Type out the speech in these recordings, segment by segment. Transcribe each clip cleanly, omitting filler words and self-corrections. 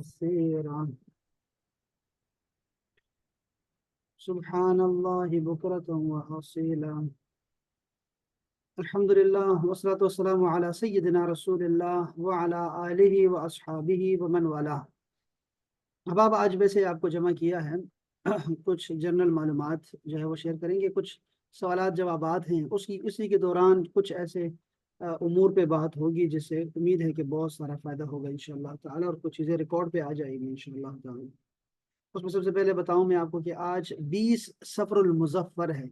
كثيرا سبحان الله بكرة وأصيلا الحمد لله والصلاة والسلام على سيدنا رسول الله وعلى آله وأصحابه ومن والاه۔ अब आज वैसे आपको जमा किया है कुछ जनरल मालूमात जो है वो शेयर करेंगे, कुछ सवालात जवाबात हैं, उसकी इसी के दौरान कुछ ऐसे उमूर पे बात होगी जिससे उम्मीद है कि बहुत सारा फ़ायदा होगा इंशाअल्लाह ताला, और कुछ चीज़ें रिकॉर्ड पे आ जाएंगी इंशाअल्लाह ताला। उसमें सबसे पहले बताऊं मैं आपको कि आज 20 सफ़रुल मुज़फ़्फ़र है,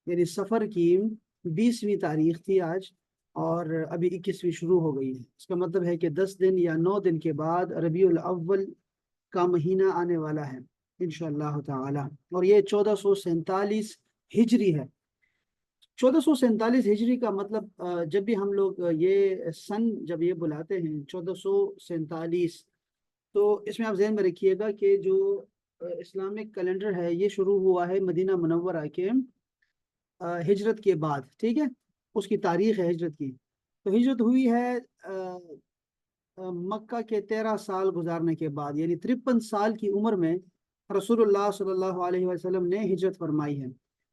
यानी सफ़र की 20वीं तारीख थी आज, और अभी 21वीं शुरू हो गई है। इसका मतलब है कि 10 दिन या 9 दिन के बाद रबीउल अव्वल का महीना आने वाला है इंशाअल्लाह ताला, और ये 1447 हिजरी है। 1447 हिजरी का मतलब जब भी हम लोग ये सन जब ये बुलाते हैं 1447, तो इसमें आप ज़हन में रखिएगा कि जो इस्लामिक कैलेंडर है ये शुरू हुआ है मदीना मुनव्वरा के हिजरत के बाद, ठीक है, उसकी तारीख है हिजरत की। तो हिजरत हुई है मक्का के 13 साल गुजारने के बाद, यानी 53 साल की उम्र में रसूलुल्लाह सल्लल्लाहु अलैहि वसल्लम ने हिजरत फरमाई है।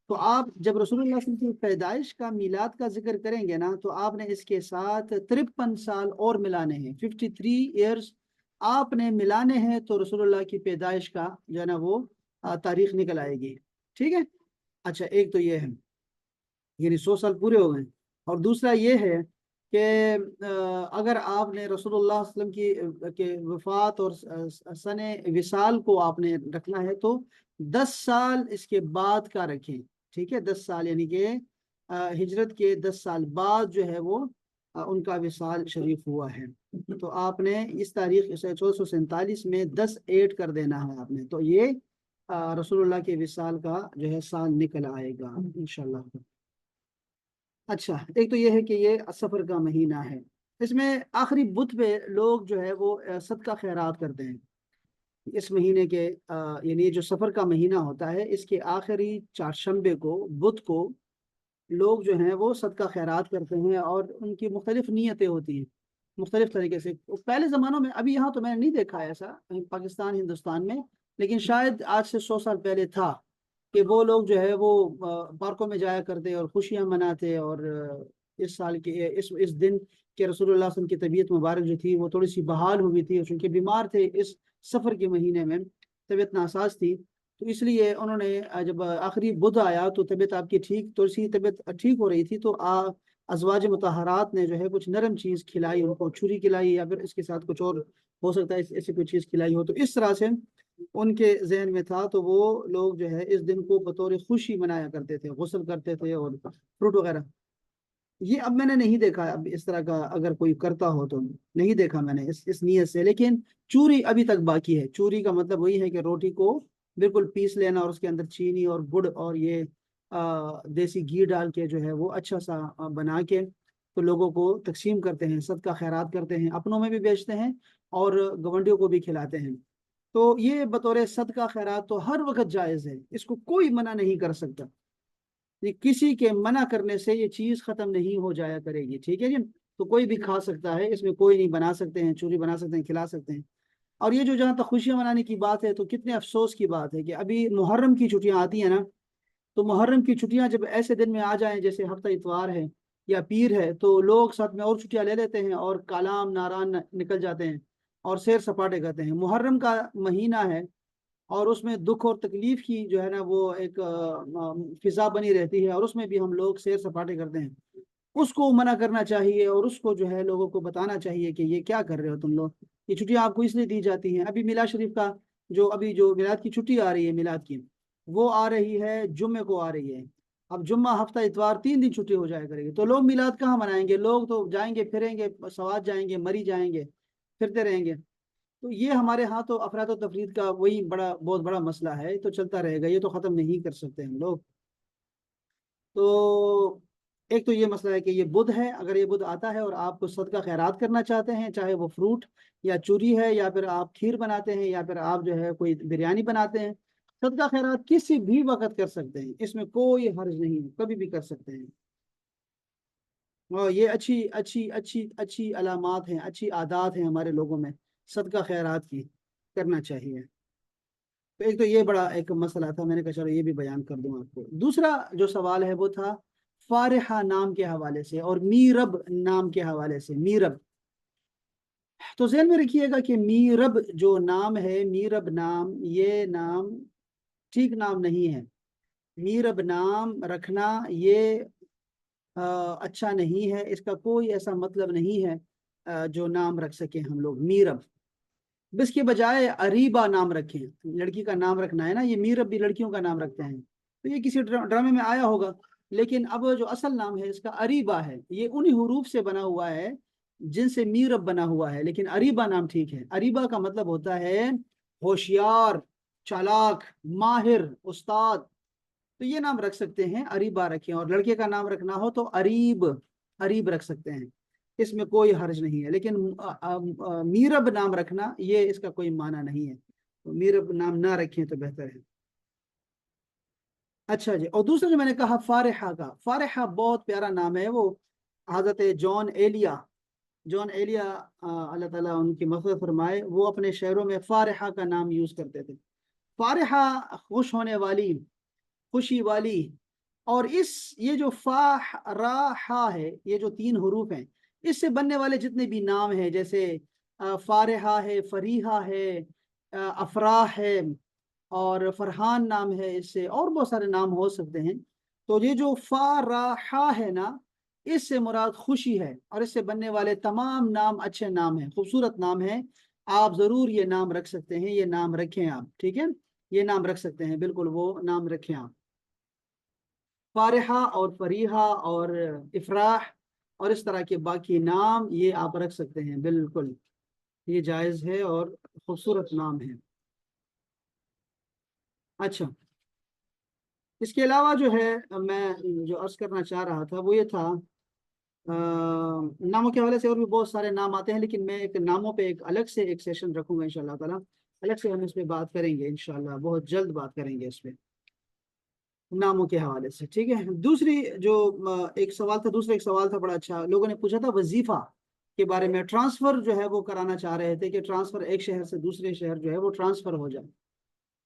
तो आप जब रसूलुल्लाह सल्लल्लाहु अलैहि वसल्लम की पैदाइश का मीलाद का जिक्र करेंगे ना, तो आपने इसके साथ 53 साल और मिलाने हैं, 53 ईयर्स आपने मिलाने हैं, तो रसूलुल्लाह की पैदाइश का जो है ना वो तारीख निकल आएगी, ठीक है। अच्छा, एक तो ये है, यानी 100 साल पूरे हो गए। और दूसरा ये है कि अगर आपने रसूलुल्लाह सल्लल्लाहु अलैहि वसल्लम की के वफात और सने विसाल को आपने रखना है, तो 10 साल इसके बाद का रखें, ठीक है। 10 साल यानी कि हिजरत के 10 साल बाद जो है वो उनका विसाल शरीफ हुआ है। तो आपने इस तारीख 1447 में 10 ऐड कर देना है आपने, तो ये रसूलुल्लाह के विसाल का जो है साल निकल आएगा इंशाल्लाह। अच्छा, एक तो ये है कि ये सफ़र का महीना है, इसमें आखिरी बुध पे लोग जो है वो सदका खैरात करते हैं। इस महीने के यानी जो सफ़र का महीना होता है इसके आखिरी चारशंबे को, बुध को, लोग जो हैं वो सदका खैरात करते हैं, और उनकी मुख्तलिफ नीयतें होती हैं मुख्तलिफ तरीके से। पहले ज़मानों में, अभी यहाँ तो मैंने नहीं देखा है ऐसा पाकिस्तान हिंदुस्तान में, लेकिन शायद आज से 100 साल पहले था कि वो लोग जो है वो पार्कों में जाया करते और खुशियां मनाते, और इस साल के इस दिन के रसूलुल्लाह सल्लल्लाहु अलैहि वसल्लम की तबीयत मुबारक जो थी वो थोड़ी सी बहाल हुई थी, चूंकि बीमार थे इस सफ़र के महीने में, तबीयत नासाज थी, तो इसलिए उन्होंने जब आखिरी बुध आया तो तबीयत आपकी ठीक, थोड़ी सी तबीयत ठीक हो रही थी, तो अजवाज मुतहरात ने जो है कुछ नरम चीज़ खिलाई उनको, छुरी खिलाई या फिर इसके साथ कुछ और हो सकता है ऐसी कोई चीज़ खिलाई हो, तो इस तरह से उनके जहन में था, तो वो लोग जो है इस दिन को बतौर खुशी मनाया करते थे, गुस्ल करते थे और फ्रूट वगैरह। ये अब मैंने नहीं देखा, अब इस तरह का अगर कोई करता हो तो नहीं देखा मैंने इस नीयत से। लेकिन चूरी अभी तक बाकी है। चूरी का मतलब वही है कि रोटी को बिल्कुल पीस लेना और उसके अंदर चीनी और गुड़ और ये देसी घी डाल के जो है वो अच्छा सा बना के तो लोगों को तकसीम करते हैं, सदका खैरात करते हैं, अपनों में भी बेचते हैं और गवंडियों को भी खिलाते हैं। तो ये बतौर सदका खैरात तो हर वक्त जायज़ है, इसको कोई मना नहीं कर सकता। ये किसी के मना करने से ये चीज खत्म नहीं हो जाया करेगी, ठीक है जी। तो कोई भी खा सकता है, इसमें कोई नहीं, बना सकते हैं, चूरी बना सकते हैं, खिला सकते हैं। और ये जो जहाँ तक खुशियां मनाने की बात है, तो कितने अफसोस की बात है कि अभी मुहर्रम की छुट्टियां आती है ना, तो मुहर्रम की छुट्टियां जब ऐसे दिन में आ जाएं जैसे हफ्ता इतवार है या पीर है, तो लोग साथ में और छुट्टियां ले लेते हैं और कालाम नारान निकल जाते हैं और सैर सपाटे करते हैं। मुहर्रम का महीना है और उसमें दुख और तकलीफ की जो है ना वो एक फिजा बनी रहती है, और उसमें भी हम लोग सैर सपाटे करते हैं। उसको मना करना चाहिए और उसको जो है लोगों को बताना चाहिए कि ये क्या कर रहे हो तुम लोग, ये छुट्टियां आपको इसलिए दी जाती हैं। अभी मिलाद शरीफ का जो अभी जो मिलाद की छुट्टी आ रही है, मिलाद की वो आ रही है जुम्मे को आ रही है। अब जुम्मा हफ्ता इतवार 3 दिन छुट्टी हो जाया करेगी, तो लोग मिलाद कहाँ मनाएंगे? लोग तो जाएंगे फिरेंगे, सवात जाएंगे, मरी जाएंगे, फिरते रहेंगे। तो ये हमारे यहाँ तो अफरात और तफरीद का वही बड़ा बहुत बड़ा मसला है, ये तो चलता रहेगा, ये तो ख़त्म नहीं कर सकते हम लोग। तो एक तो ये मसला है कि ये बुध है, अगर ये बुध आता है और आप सदका खैरात करना चाहते हैं, चाहे वो फ्रूट या चूरी है या फिर आप खीर बनाते हैं या फिर आप जो है कोई बिरयानी बनाते हैं, सदका खैरात किसी भी वक्त कर सकते हैं, इसमें कोई हर्ज नहीं है, कभी भी कर सकते हैं। और ये अच्छी अच्छी अच्छी अच्छी अलामात हैं, अच्छी आदात हैं हमारे लोगों में, सदका खैरात की। کرنا چاہیے. تو ایک تو یہ بڑا ایک مسئلہ تھا، میں نے کہا چلو یہ بھی بیان کر دوں آپ کو. دوسرا جو سوال ہے وہ تھا فارحہ نام کے حوالے سے اور میرب نام کے حوالے سے. میرب، تو ذہن میں رکھیے گا کہ میرب جو نام ہے، میرب نام، یہ نام ٹھیک نام نہیں ہے. میرب نام رکھنا یہ اچھا نہیں ہے. اس کا کوئی ایسا مطلب نہیں ہے جو نام رکھ سکیں ہم لوگ میرب. بس کے بجائے اریبا نام رکھیں. لڑکی کا نام رکھنا ہے نا، یہ میرب بھی لڑکیوں کا نام رکھتے ہیں، تو یہ کسی ڈرامے میں آیا ہوگا. لیکن اب جو اصل نام ہے اس کا اریبا ہے. یہ انہی حروف سے بنا ہوا ہے جن سے میرب بنا ہوا ہے، لیکن اریبا نام ٹھیک ہے. اریبا کا مطلب ہوتا ہے ہوشیار، چالاک، ماہر، استاد. تو یہ نام رکھ سکتے ہیں، اریبا رکھیں. اور لڑکے کا نام رکھنا ہو تو اریب، اریب رکھ سکتے ہیں، اس میں کوئی حرج نہیں ہے. لیکن میرب نام رکھنا یہ اس کا کوئی معنی نہیں ہے. تو میرب نام نہ رکھیں تو بہتر ہے. اچھا جی، اور دوسرا جو میں نے کہا فارحہ کا، فارحہ بہت پیارا نام ہے. وہ حضرت جان ایلیا، جان ایلیا اللہ تعالیٰ ان کی مغفرت فرمائے، وہ اپنے شعروں میں فارحہ کا نام یوز کرتے تھے. فارحہ خوش ہونے والی، خوشی والی. اور یہ جو فا را ہا ہے، یہ جو 3 حروف ہیں، اس سے بننے والے جتنے بھی نام ہیں، جیسے فارحہ ہے، فریحہ ہے، افراح ہے، اور فرحان نام ہے، اس سے اور بہت سارے نام ہو سکتے ہیں. تو یہ جو فا را ہا ہے نا، اس سے مراد خوشی ہے. اور اس سے بننے والے تمام نام اچھے نام ہیں، خوبصورت نام ہیں. آپ ضرور یہ نام رکھ سکتے ہیں، یہ نام رکھیں آپ، ٹھیک ہے. یہ نام رکھ سکتے ہیں، بالکل وہ نام رکھیں آپ. فارحہ اور فریحہ اور افراح اور اس طرح کے باقی نام یہ آپ رکھ سکتے ہیں، بالکل یہ جائز ہے اور خوبصورت نام ہے. اچھا، اس کے علاوہ جو ہے میں جو عرض کرنا چاہ رہا تھا وہ یہ تھا، ناموں کے حوالے سے اور بھی بہت سارے نام آتے ہیں، لیکن میں ایک ناموں پہ ایک الگ سے ایک سیشن رکھوں گا انشاءاللہ تعالیٰ. الگ سے ہم اس پہ بات کریں گے انشاءاللہ، بہت جلد بات کریں گے اس پہ ناموں کے حوالے سے، ٹھیک ہے. دوسری جو ایک سوال تھا، دوسرا ایک سوال تھا بڑا اچھا، لوگوں نے پوچھا تھا وظیفہ کے بارے میں. ٹرانسفر جو ہے وہ کرانا چاہ رہے تھے کہ ٹرانسفر ایک شہر سے دوسرے شہر جو ہے وہ ٹرانسفر ہو جائے.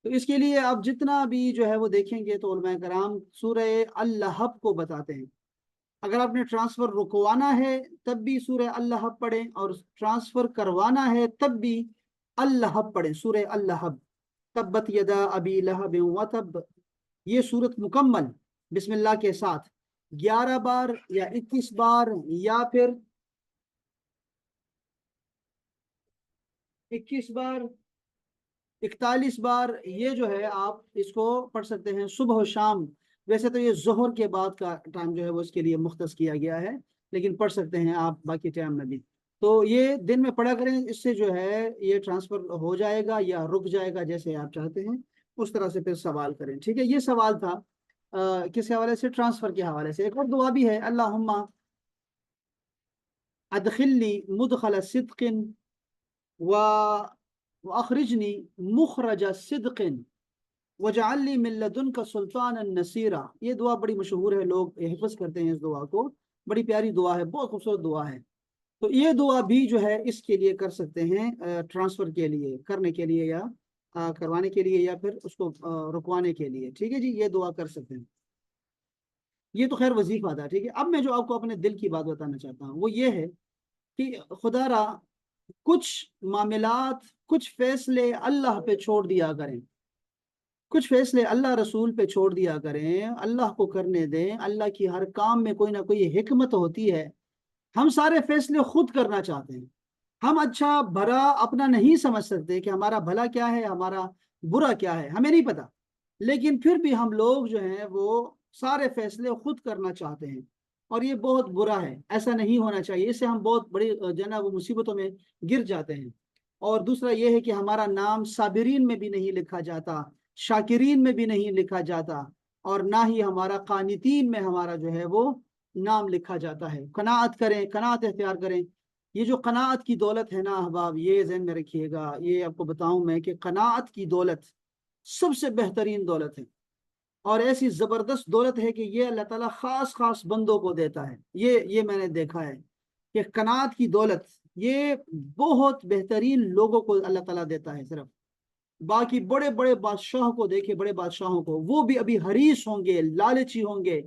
تو اس کے لیے آپ جتنا بھی جو ہے وہ دیکھیں گے تو علماء کرام سورہ اللہب کو بتاتے ہیں. اگر آپ نے ٹرانسفر رکوانا ہے تب بھی سورہ اللہب پڑھیں، اور ٹرانسفر کروانا ہے تب بھی اللہب پڑھیں، سورہ اللہب. تبت یدا ابی لہب وتب، یہ سورت مکمل بسم اللہ کے ساتھ 11 بار یا 21 بار یا پھر 21 بار 41 بار، یہ جو ہے آپ اس کو پڑھ سکتے ہیں صبح و شام. ویسے تو یہ ظہر کے بعد کا ٹائم جو ہے وہ اس کے لیے مختص کیا گیا ہے، لیکن پڑھ سکتے ہیں آپ باقی ٹائم میں بھی. تو یہ دن میں پڑھا کریں، اس سے جو ہے یہ ٹرانسفر ہو جائے گا یا رک جائے گا، جیسے آپ چاہتے ہیں اس طرح سے پھر سوال کریں، ٹھیک ہے. یہ سوال تھا کس کے حوالے سے؟ ٹرانسفر کے حوالے سے. ایک اور دعا بھی ہے، اللہم ادخلنی مدخل صدق و واخرجنی مخرج صدق وجعل لی من لدنک سلطانا نصیرا. یہ دعا بڑی مشہور ہے، لوگ حفظ کرتے ہیں اس دعا کو. بڑی پیاری دعا ہے، بہت خوبصورت دعا ہے. تو یہ دعا بھی جو ہے اس کے لیے کر سکتے ہیں، ٹرانسفر کے لیے کرنے کے لیے یا کروانے کے لیے یا پھر اس کو رکوانے کے لیے، ٹھیک ہے جی. یہ دعا کر سکتے ہیں. یہ تو خیر وظیفہ تھا، ٹھیک ہے. اب میں جو آپ کو اپنے دل کی بات بتانا چاہتا ہوں وہ یہ ہے کہ خدا را کچھ معاملات، کچھ فیصلے اللہ پہ چھوڑ دیا کریں، کچھ فیصلے اللہ رسول پہ چھوڑ دیا کریں، اللہ کو کرنے دیں. اللہ کی ہر کام میں کوئی نہ کوئی حکمت ہوتی ہے. ہم سارے فیصلے خود کرنا چاہتے ہیں. ہم اچھا برا اپنا نہیں سمجھ سکتے کہ ہمارا بھلا کیا ہے، ہمارا برا کیا ہے، ہمیں نہیں پتا. لیکن پھر بھی ہم لوگ جو ہیں وہ سارے فیصلے خود کرنا چاہتے ہیں، اور یہ بہت برا ہے. ایسا نہیں ہونا چاہیے، اس سے ہم بہت بڑی جو ہے نا وہ مصیبتوں میں گر جاتے ہیں. اور دوسرا یہ ہے کہ ہمارا نام صابرین میں بھی نہیں لکھا جاتا، شاکرین میں بھی نہیں لکھا جاتا، اور نہ ہی ہمارا قانتین میں ہمارا جو ہے وہ نام لکھا جاتا ہے. قناعت کریں، قناعت اختیار کریں. یہ جو قناعت کی دولت ہے نا احباب، یہ ذہن میں رکھیے گا. یہ آپ کو بتاؤں میں کہ قناعت کی دولت سب سے بہترین دولت ہے، اور ایسی زبردست دولت ہے کہ یہ اللہ تعالیٰ خاص خاص بندوں کو دیتا ہے. یہ میں نے دیکھا ہے کہ قناعت کی دولت یہ بہت بہترین لوگوں کو اللہ تعالیٰ دیتا ہے صرف. बाकी बड़े बड़े बादशाह को देखे, बड़े बादशाहों को, वो भी अभी हरीस होंगे, लालची होंगे,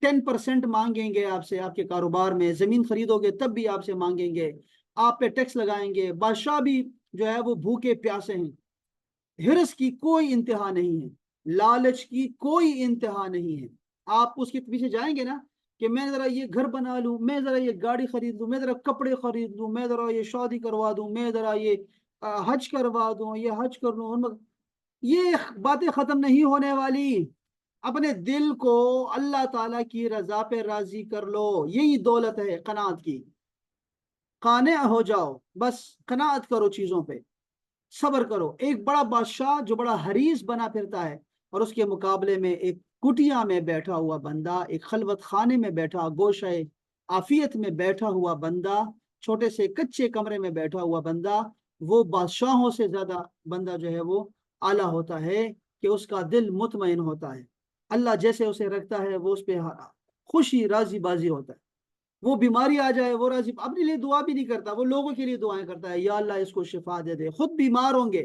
10% मांगेंगे आपसे, आपके कारोबार में जमीन खरीदोगे तब भी आपसे मांगेंगे, आप पे टैक्स लगाएंगे। बादशाह भी जो है वो भूखे प्यासे हैं। हिर्स की कोई इंतहा नहीं है, लालच की कोई इंतहा नहीं है। आप उसके पीछे जाएंगे ना कि मैं जरा ये घर बना लूं, मैं जरा ये गाड़ी खरीद लूं, मैं जरा कपड़े खरीद लूं, मैं जरा ये शादी करवा दूं, मैं जरा ये हज करवा दूं, ये हज कर लूं, ये बातें खत्म नहीं होने वाली। अपने दिल को अल्लाह ताला की रजा पे राजी कर लो, यही दौलत है कनात की। काने हो जाओ, बस कनात करो चीजों पे, सब्र करो। एक बड़ा बादशाह जो बड़ा हरीस बना फिरता है, और उसके मुकाबले में एक कुटिया में बैठा हुआ बंदा, एक खलवत खाने में बैठा, गोशे आफियत में बैठा हुआ बंदा, छोटे से कच्चे कमरे में बैठा हुआ बंदा, वो बादशाहों से ज्यादा बंदा जो है वो आला होता है कि उसका दिल मुतमईन होता है। अल्लाह जैसे उसे रखता है वो उस पर खुशी राजी बाजी होता है। वो बीमारी आ जाए वो राजी, अपने लिए दुआ भी नहीं करता, वो लोगों के लिए दुआएं करता है, या अल्लाह इसको शिफा दे दे। खुद बीमार होंगे,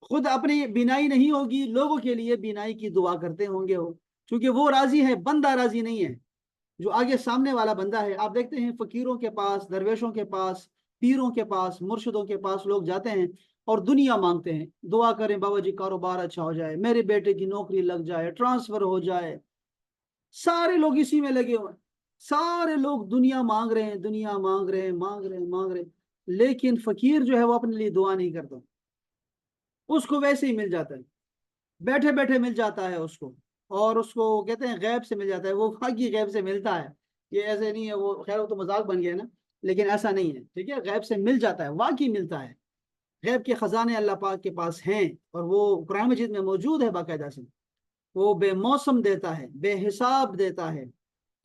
खुद अपनी बीनाई नहीं होगी, लोगों के लिए बीनाई की दुआ करते होंगे वो, क्योंकि वो राजी है, बंदा राजी नहीं है। जो आगे सामने वाला बंदा है, आप देखते हैं फकीरों के पास, दरवेशों के पास, पीरों के पास, मुर्शिदों के पास लोग जाते हैं और दुनिया मांगते हैं, दुआ करें बाबा जी कारोबार अच्छा हो जाए, मेरे बेटे की नौकरी लग जाए, ट्रांसफर हो जाए। सारे लोग इसी में लगे हुए हैं, सारे लोग दुनिया मांग रहे हैं, दुनिया मांग रहे हैं, मांग रहे हैं, मांग रहे हैं। लेकिन फकीर जो है वो अपने लिए दुआ नहीं करता, उसको वैसे ही मिल जाता है, बैठे बैठे मिल जाता है उसको। और उसको कहते हैं गैब से मिल जाता है, वो वाकई गैब से मिलता है। ये ऐसे नहीं है, वो खैर वो तो मजाक बन गया ना, लेकिन ऐसा नहीं है, ठीक है, गैब से मिल जाता है, वाकई मिलता है। गैब के खजाने अल्लाह पाक के पास हैं, और वो कुरान मजीद में मौजूद है बाकायदा से। वो बेमौसम देता है, बेहिसाब देता है,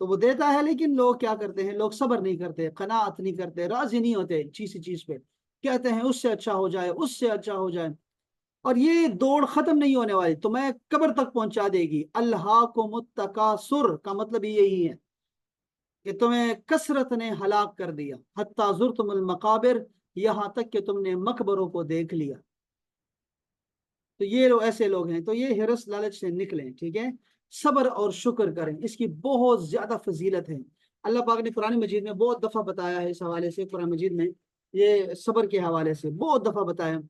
तो वो देता है। लेकिन लोग क्या करते हैं, लोग सब्र नहीं करते, कनाअत नहीं करते, राजी नहीं होते चीज चीज पे, कहते हैं उससे अच्छा हो जाए, उससे अच्छा हो जाए। और ये दौड़ खत्म नहीं होने वाली, तुम्हें कब्र तक पहुंचा देगी। अल्लाह को मुत्तकासुर का मतलब यही है कि तुम्हें कसरत ने हलाक कर दिया, हत्ता जुर्तुमुल मकाबिर, यहां तक कि तुमने मकबरों को देख लिया। तो ये लोग ऐसे लोग हैं, तो ये हिरस लालच से निकलें, ठीक है। सब्र और शुक्र करें, इसकी बहुत ज्यादा फजीलत है। अल्लाह पाक ने कुरान मजीद में बहुत दफा बताया है इस हवाले से, कुरान मजीद में ये सब्र के हवाले से बहुत दफा बताया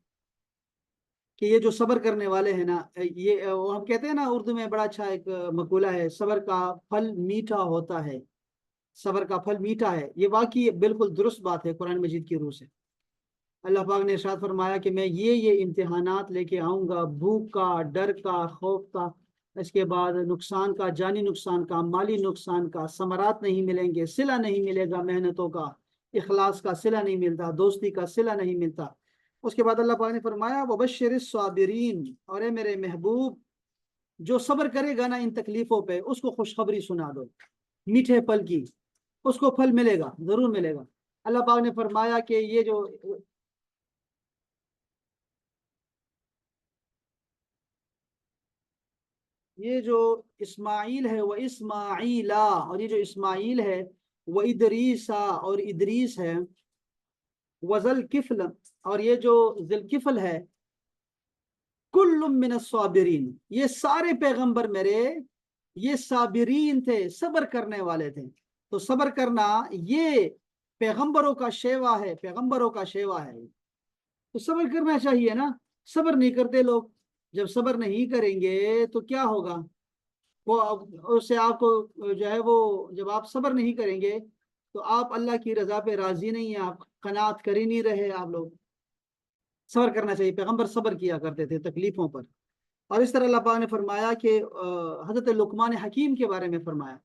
कि ये जो सब्र करने वाले हैं ना, ये वो हम कहते हैं ना उर्दू में, बड़ा अच्छा एक मकूला है, सब्र का फल मीठा होता है। सब्र का फल मीठा है, ये वाकई बिल्कुल दुरुस्त बात है कुरान मजीद की रूह से। अल्लाह पाक ने इरशाद फरमाया कि मैं ये इम्तिहानात लेके आऊंगा, भूख का, डर का, खौफ का, इसके बाद नुकसान का, जानी नुकसान का, माली नुकसान का, समरात नहीं मिलेंगे, सिला नहीं मिलेगा मेहनतों का, इखलास का सिला नहीं मिलता, दोस्ती का सिला नहीं मिलता। उसके बाद अल्लाह पाक ने फरमाया वबश्शिर साबिरीन, और ए मेरे महबूब, जो सब्र करेगा ना इन तकलीफों पे, उसको खुशखबरी सुना दो, मीठे फल की, उसको फल मिलेगा, जरूर मिलेगा। अल्लाह पाक ने फरमाया कि ये जो इस्माइल है वह इस्माइला, और ये जो इस्माइल है वह इदरीसा और इदरीस है, वजल किफल, और ये जो जिलकिफल है, कुल्लुम मिन साबिरीन, ये सारे पैगंबर मेरे ये साबिरीन थे, सब्र करने वाले थे। तो सब्र करना ये पैगंबरों का शेवा है, पैगंबरों का शेवा है, तो सब्र करना चाहिए ना। सब्र नहीं करते लोग, जब सब्र नहीं करेंगे तो क्या होगा, वो उससे आपको जो है वो, जब आप सब्र नहीं करेंगे तो आप अल्लाह की रजा पे राजी नहीं है, आप कनात कर ही नहीं रहे आप लोग। सब्र करना चाहिए, पैगंबर सब्र किया करते थे तकलीफों पर। और इस तरह अल्लाह पाक ने फरमाया कि हजरत लुकमान हकीम के बारे में फरमाया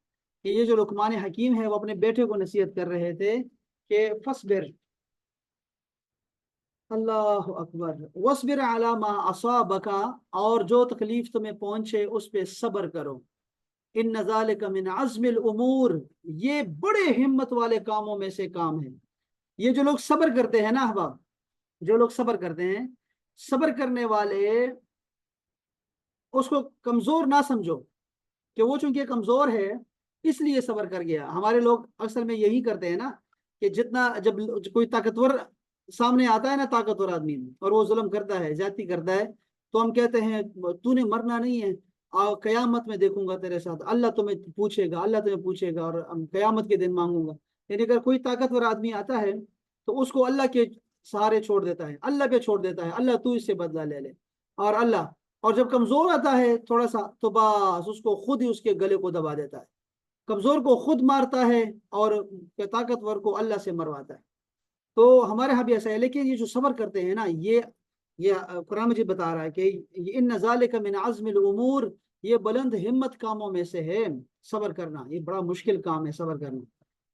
कि ये जो लुकमान हकीम है वो अपने बेटे को नसीहत कर रहे थे कि फसबिर, अल्लाह अकबर, वसबिर अला मा असाबका, और जो तकलीफ तुम्हें पहुंचे उस पे सब्र करो, इन ज़ालिका मिन अज़्मिल उमूर, ये बड़े हिम्मत वाले कामों में से काम है। ये जो लोग सब्र करते हैं ना अहबाब, जो लोग सब्र करते हैं, सब्र करने वाले, उसको कमजोर ना समझो कि वो चूंकि कमजोर है इसलिए सब्र कर गया। हमारे लोग अक्सर में यही करते हैं ना कि जितना जब कोई ताकतवर सामने आता है ना ताकतवर आदमी और वो जुल्म करता है, ज्यादती करता है, तो हम कहते हैं तूने मरना नहीं है, कयामत में देखूंगा तेरे साथ, अल्लाह तुम्हें पूछेगा, अल्लाह तुम्हें पूछेगा और हम कयामत के दिन मांगूंगा। यानी अगर कोई ताकतवर आदमी आता है तो उसको अल्लाह के सहारे छोड़ देता है, अल्लाह पे छोड़ देता है, अल्लाह तू इससे बदला ले ले, और अल्लाह, और जब कमजोर आता है थोड़ा सा तो बस उसको खुद ही उसके गले को दबा देता है, कमजोर को खुद मारता है और ताकतवर को अल्लाह से मरवाता है। तो हमारे यहाँ भी ऐसा है। लेकिन ये जो सब्र करते हैं ना, ये कुरान मजीद बता रहा है कि इन ज़ालिका मिन अज़्मिल उमूर, ये बुलंद हिम्मत कामों में से है सब्र करना, ये बड़ा मुश्किल काम है सब्र करना।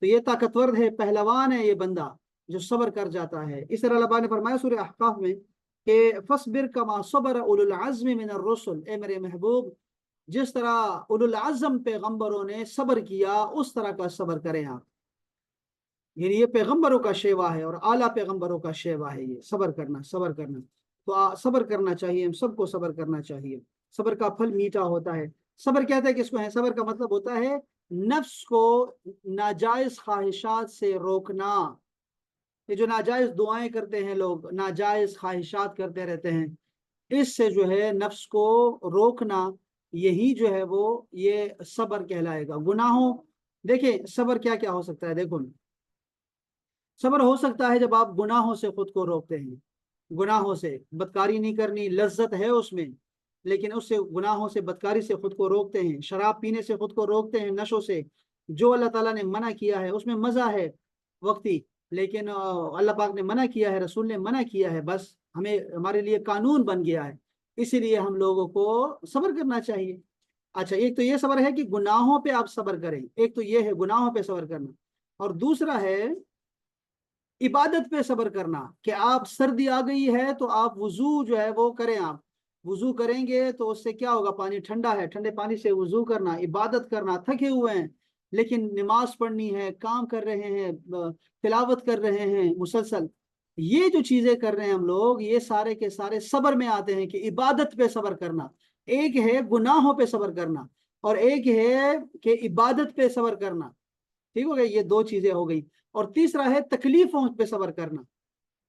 तो ये ताकतवर है, पहलवान है ये बंदा जो सब्र कर जाता है। इस तरह अल्लाह ने फरमाया सूरह अहकाफ में कि फस्बिर कमा सबर उलुल अज़्म मिनर रुसुल, ए मेरे महबूब जिस तरह उलुल अज़्म पैगंबरों ने सब्र किया उस तरह का सब्र करें आप। यानी ये पैगंबरों का शेवा है और आला पैगंबरों का शेवा है ये सब्र करना, सब्र करना। तो सब्र करना चाहिए, हम सबको सब्र करना चाहिए। सब्र का फल मीठा होता है। सब्र कहते हैं किसको है? सब्र का मतलब होता है नफ्स को नाजायज ख्वाहिशात से रोकना। ये जो नाजायज दुआएं करते हैं लोग, नाजायज ख्वाहिशात करते रहते हैं, इससे जो है नफ्स को रोकना, यही जो है वो ये सब्र कहलाएगा। गुनाहों, देखिए सब्र क्या क्या हो सकता है। देखो, सब्र हो सकता है जब आप गुनाहों से खुद को रोकते हैं, गुनाहों से बदकारी नहीं करनी, लज्जत है उसमें, लेकिन उससे गुनाहों से बदकारी से खुद को रोकते हैं, शराब पीने से खुद को रोकते हैं, नशों से, जो अल्लाह ताला ने मना किया है उसमें मजा है वक्ती, लेकिन अल्लाह पाक ने मना किया है, रसूल ने मना किया है, बस हमें हमारे लिए कानून बन गया है, इसीलिए हम लोगों को सब्र करना चाहिए। अच्छा, एक तो ये सब्र है कि गुनाहों पे आप सब्र करें, एक तो ये है गुनाहों पे सब्र करना, और दूसरा है इबादत पे सब्र करना, कि आप सर्दी आ गई है तो आप वुजू जो है वो करें। आप वुजू करेंगे तो उससे क्या होगा? पानी ठंडा है, ठंडे पानी से वुजू करना, इबादत करना, थके हुए हैं लेकिन नमाज पढ़नी है, काम कर रहे हैं, तिलावत कर रहे हैं मुसलसल, ये जो चीजें कर रहे हैं हम लोग, ये सारे के सारे सब्र में आते हैं। कि इबादत पे सब्र करना एक है, गुनाहों पे सब्र करना, और एक है कि इबादत पे सब्र करना। ठीक हो गया, ये दो चीजें हो गई। और तीसरा है तकलीफों पे सब्र करना।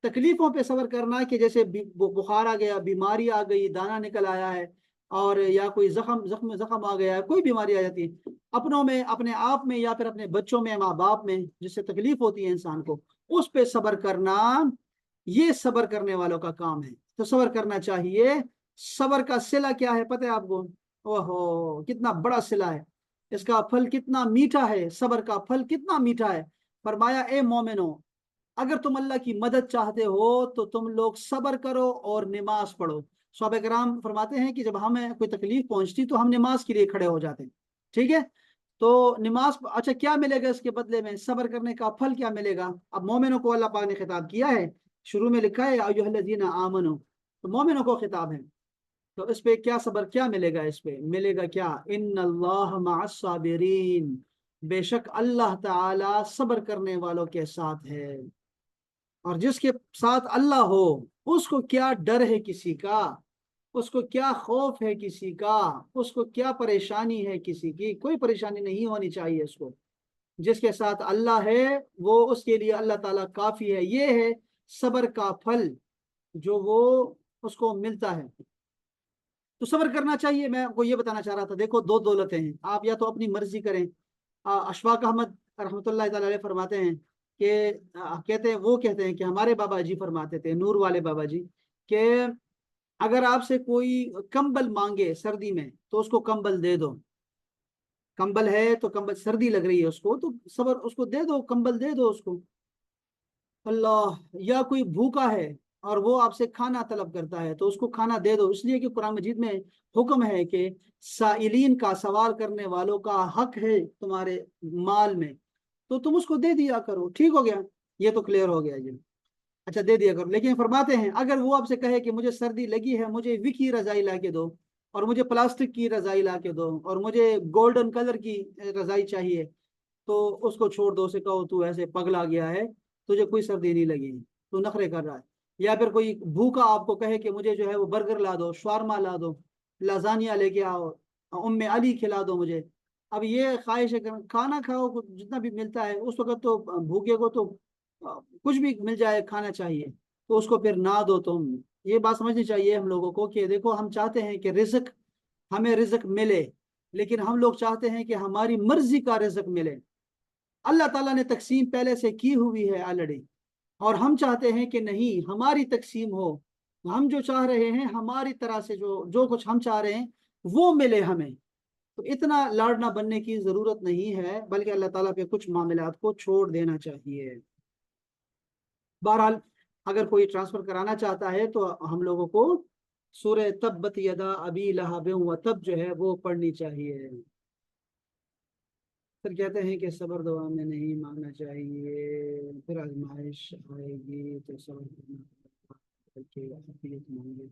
तकलीफों पे सब्र करना कि जैसे बुखार आ गया, बीमारी आ गई, दाना निकल आया है, और या कोई जख्म जख्म जख्म आ गया है, कोई बीमारी आ जाती है अपनों में, अपने आप में, या फिर अपने बच्चों में, माँ बाप में, जिससे तकलीफ होती है इंसान को, उस पे सब्र करना, ये सब्र करने वालों का काम है। तो सब्र करना चाहिए। सब्र का सिला क्या है पता है आपको? ओहो, कितना बड़ा सिला है, इसका फल कितना मीठा है, सब्र का फल कितना मीठा है। फरमाया, ए मोमिनो, अगर तुम अल्लाह की मदद चाहते हो तो तुम लोग सब्र करो और नमाज पढ़ो। सहाबा कराम फरमाते हैं कि जब हमें कोई तकलीफ पहुंचती तो हम नमाज के लिए खड़े हो जाते हैं। ठीक है, तो नमाज, अच्छा क्या मिलेगा इसके बदले में? सब्र करने का फल क्या मिलेगा? अब मोमिनों को अल्लाह पाक ने खिताब किया है, शुरू में लिखा है अय्युहल्लज़ीना आमनू, तो मोमिनों को खिताब है। तो इस पे क्या सब्र क्या मिलेगा? इस पे मिलेगा क्या? इन्नल्लाह मअस साबिरीन, बेशक अल्लाह ताला सब्र करने वालों के साथ है। और जिसके साथ अल्लाह हो उसको क्या डर है किसी का, उसको क्या खौफ है किसी का, उसको क्या परेशानी है किसी की? कोई परेशानी नहीं होनी चाहिए उसको। जिसके साथ अल्लाह है वो, उसके लिए अल्लाह ताला काफी है। ये है सब्र का फल जो वो उसको मिलता है। तो सब्र करना चाहिए। मैं आपको ये बताना चाह रहा था, देखो दो दौलतें हैं, आप या तो अपनी मर्जी करें। अशफाक अहमद रहमतुल्लाह ताला अलैह फरमाते हैं कि कहते हैं, वो कहते हैं कि हमारे बाबा जी फरमाते थे, नूर वाले बाबा जी, कि अगर आपसे कोई कंबल मांगे सर्दी में तो उसको कंबल दे दो। कंबल है तो कंबल, सर्दी लग रही है उसको तो सब्र, उसको दे दो, कंबल दे दो उसको। अल्लाह, या कोई भूखा है और वो आपसे खाना तलब करता है तो उसको खाना दे दो, इसलिए कि कुरान मजीद में हुक्म है कि साइलीन का, सवाल करने वालों का हक है तुम्हारे माल में, तो तुम उसको दे दिया करो। ठीक हो गया, ये तो क्लियर हो गया ये। अच्छा, दे दिया करो। लेकिन फरमाते हैं अगर वो आपसे कहे कि मुझे सर्दी लगी है, मुझे विकी रजाई ला के दो, और मुझे प्लास्टिक की रजाई ला के दो, और मुझे गोल्डन कलर की रजाई चाहिए, तो उसको छोड़ दो, उसे कहो तू ऐसे पगला गया है, तुझे कोई सर्दी नहीं लगी, तू नखरे कर रहा है। या फिर कोई भूखा आपको कहे कि मुझे जो है वो बर्गर ला दो, शवारमा ला दो, लाजानिया लेके आओ, उम्मे अली खिला दो मुझे। अब ये ख्वाहिश है कि खाना खाओ, जितना भी मिलता है उस वक्त तो भूखे को तो कुछ भी मिल जाए खाना चाहिए तो उसको फिर ना दो तुम। ये बात समझनी चाहिए हम लोगों को कि देखो हम चाहते हैं कि रिज्क, हमें रिज्क मिले, लेकिन हम लोग चाहते हैं कि हमारी मर्जी का रिज्क मिले। अल्लाह ताला ने तकसीम पहले से की हुई है ऑलरेडी, और हम चाहते हैं कि नहीं हमारी तकसीम हो, हम जो चाह रहे हैं हमारी तरह से जो जो कुछ हम चाह रहे हैं वो मिले हमें। तो इतना लाड़ना बनने की जरूरत नहीं है, बल्कि अल्लाह ताला पे कुछ मामलात को छोड़ देना चाहिए। बहरहाल अगर कोई ट्रांसफर कराना चाहता है तो हम लोगों को सूरह तब्बत यदा अबी लहब व तब जो है वो पढ़नी चाहिए। फिर कहते हैं कि सब्र दुआ में नहीं मांगना चाहिए, फिर आजमाइश आएगी तो सब्र करना पड़ेगा, बल्कि आफियत मांगे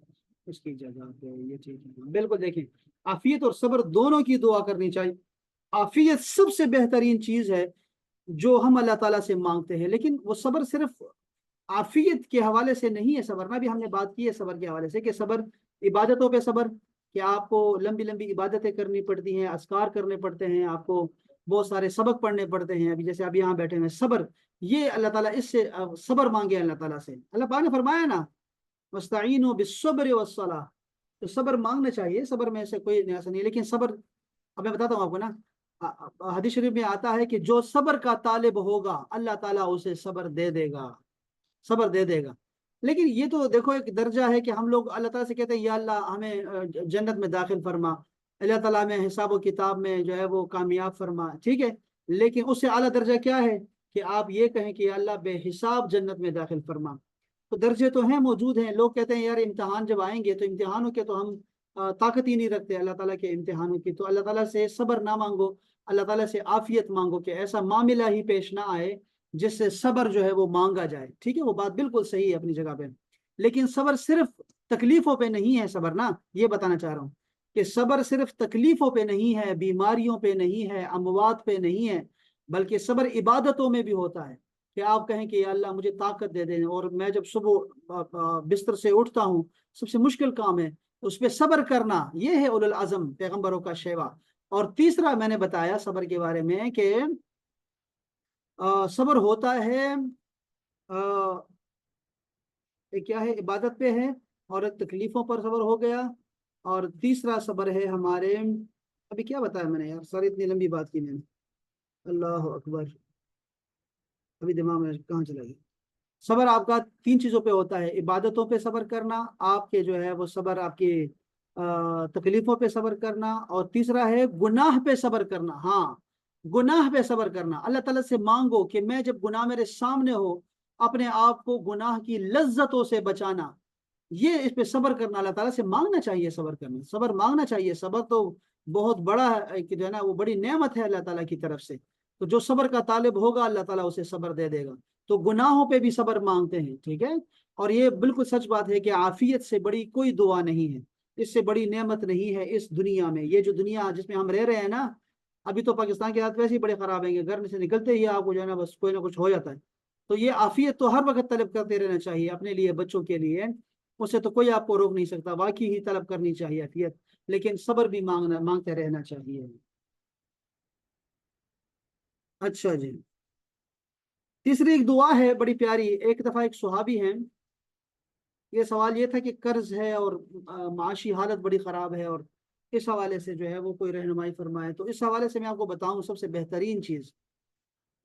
उसकी जगह पे। ये ठीक है, बिल्कुल। देखें, आफियत और सब्र दोनों की दुआ करनी चाहिए। आफियत सबसे बेहतरीन चीज है जो हम अल्लाह ताला से मांगते हैं, लेकिन वो सब्र सिर्फ आफियत के हवाले से नहीं है। सब्र भी हमने बात की है सब्र के हवाले से कि सब्र इबादतों पे सब्र, कि आपको लंबी लंबी इबादतें करनी पड़ती हैं, अस्कार करने पड़ते हैं, आपको बहुत सारे सबक पढ़ने पड़ते हैं। अभी जैसे अभी यहाँ बैठे हैं सब्र, ये अल्लाह ताला इससे सब्र मांगे अल्लाह ताला से। अल्लाह पाक ने फरमाया ना, वस्ताईनु बिस्सब्रि वस्सलाह, तो सब्र मांगना चाहिए, सब्र में से कोई ऐसा नहीं है। लेकिन सब्र, अब मैं बताता हूँ आपको ना, हदीस शरीफ में आता है कि जो सब्र का तालिब होगा अल्लाह ताला उसे सब्र दे देगा, सब्र दे देगा। लेकिन ये तो देखो एक दर्जा है कि हम लोग अल्लाह ताला से कहते हैं या अल्लाह हमें जन्नत में दाखिल फरमा, अल्लाह ताला में हिसाब व किताब में जो है वो कामयाब फरमा, ठीक है। लेकिन उससे आला दर्जा क्या है कि आप ये कहें कि या अल्लाह बेहिसाब जन्नत में दाखिल फरमा। तो दर्जे तो हैं, मौजूद हैं। लोग कहते हैं यार इम्तिहान जब आएंगे तो इम्तिहानों के तो हम ताकत ही नहीं रखते अल्लाह ताला के इम्तिहानों की। तो अल्लाह ताला से सब्र ना मांगो, अल्लाह ताला से आफियत मांगो कि ऐसा मामला ही पेश ना आए जिससे सब्र जो है वो मांगा जाए। ठीक है, वो बात बिल्कुल सही है अपनी जगह पे। लेकिन सब्र सिर्फ तकलीफों पे नहीं है, सब्र ना, ये बताना चाह रहा हूँ कि सब्र सिर्फ तकलीफों पे नहीं है, बीमारियों पे नहीं है, अमवात पे नहीं है, बल्कि सब्र इबादतों में भी होता है। कि आप कहें कि या अल्लाह मुझे ताकत दे दें, और मैं जब सुबह बिस्तर से उठता हूँ सबसे मुश्किल काम है उस पर सब्र करना, ये है उलुल आज़म पैगंबरों का शेवा। और तीसरा मैंने बताया सब्र के बारे में कि सब्र होता है, एक क्या है, इबादत पे है, और एक तकलीफों पर सब्र हो गया, और तीसरा सब्र है हमारे, अभी क्या बताया मैंने यार, सारी इतनी लंबी बात की मैंने, अल्लाह अकबर, अभी दिमाग में कहाँ चला गया। सब्र आपका तीन चीजों पे होता है, इबादतों पे सब्र करना, आपके जो है वो सब्र आपकी तकलीफों पे सब्र करना, और तीसरा है गुनाह पे सब्र करना। हाँ, गुनाह पे सब्र करना। अल्लाह ताला से मांगो कि मैं जब गुनाह मेरे सामने हो, अपने आप को गुनाह की लज्जतों से बचाना, ये इस पे सब्र करना। अल्लाह ताला से मांगना चाहिए, सब्र करना, सब्र मांगना चाहिए। सब्र तो बहुत बड़ा है कि जो है ना, वो बड़ी नेमत है अल्लाह ताला की तरफ से। तो जो सब्र का तालिब होगा अल्लाह ताला उसे सब्र दे देगा। तो गुनाहों पे भी सब्र मांगते हैं, ठीक है। और ये बिल्कुल सच बात है कि आफियत से बड़ी कोई दुआ नहीं है, इससे बड़ी नेमत नहीं है इस दुनिया में। ये जो दुनिया जिसमें हम रह रहे हैं ना, अभी तो पाकिस्तान के हालात वैसे ही बड़े खराब हैं, घर में से निकलते ही आपको जो है ना बस कोई ना कुछ हो जाता है। तो ये आफियत तो हर वक्त तलब करते रहना चाहिए अपने लिए, बच्चों के लिए। उससे तो कोई आपको रोक नहीं सकता, वाकई ही तलब करनी चाहिए आफियत। लेकिन सब्र भी मांगते रहना चाहिए। अच्छा जी, तीसरी एक दुआ है बड़ी प्यारी। एक दफा एक सुहाबी हैं, ये सवाल ये था कि कर्ज है और माशी हालत बड़ी खराब है, और इस हवाले से जो है वो कोई रहनुमाई फरमाए। तो इस हवाले से मैं आपको बताऊं, सबसे बेहतरीन चीज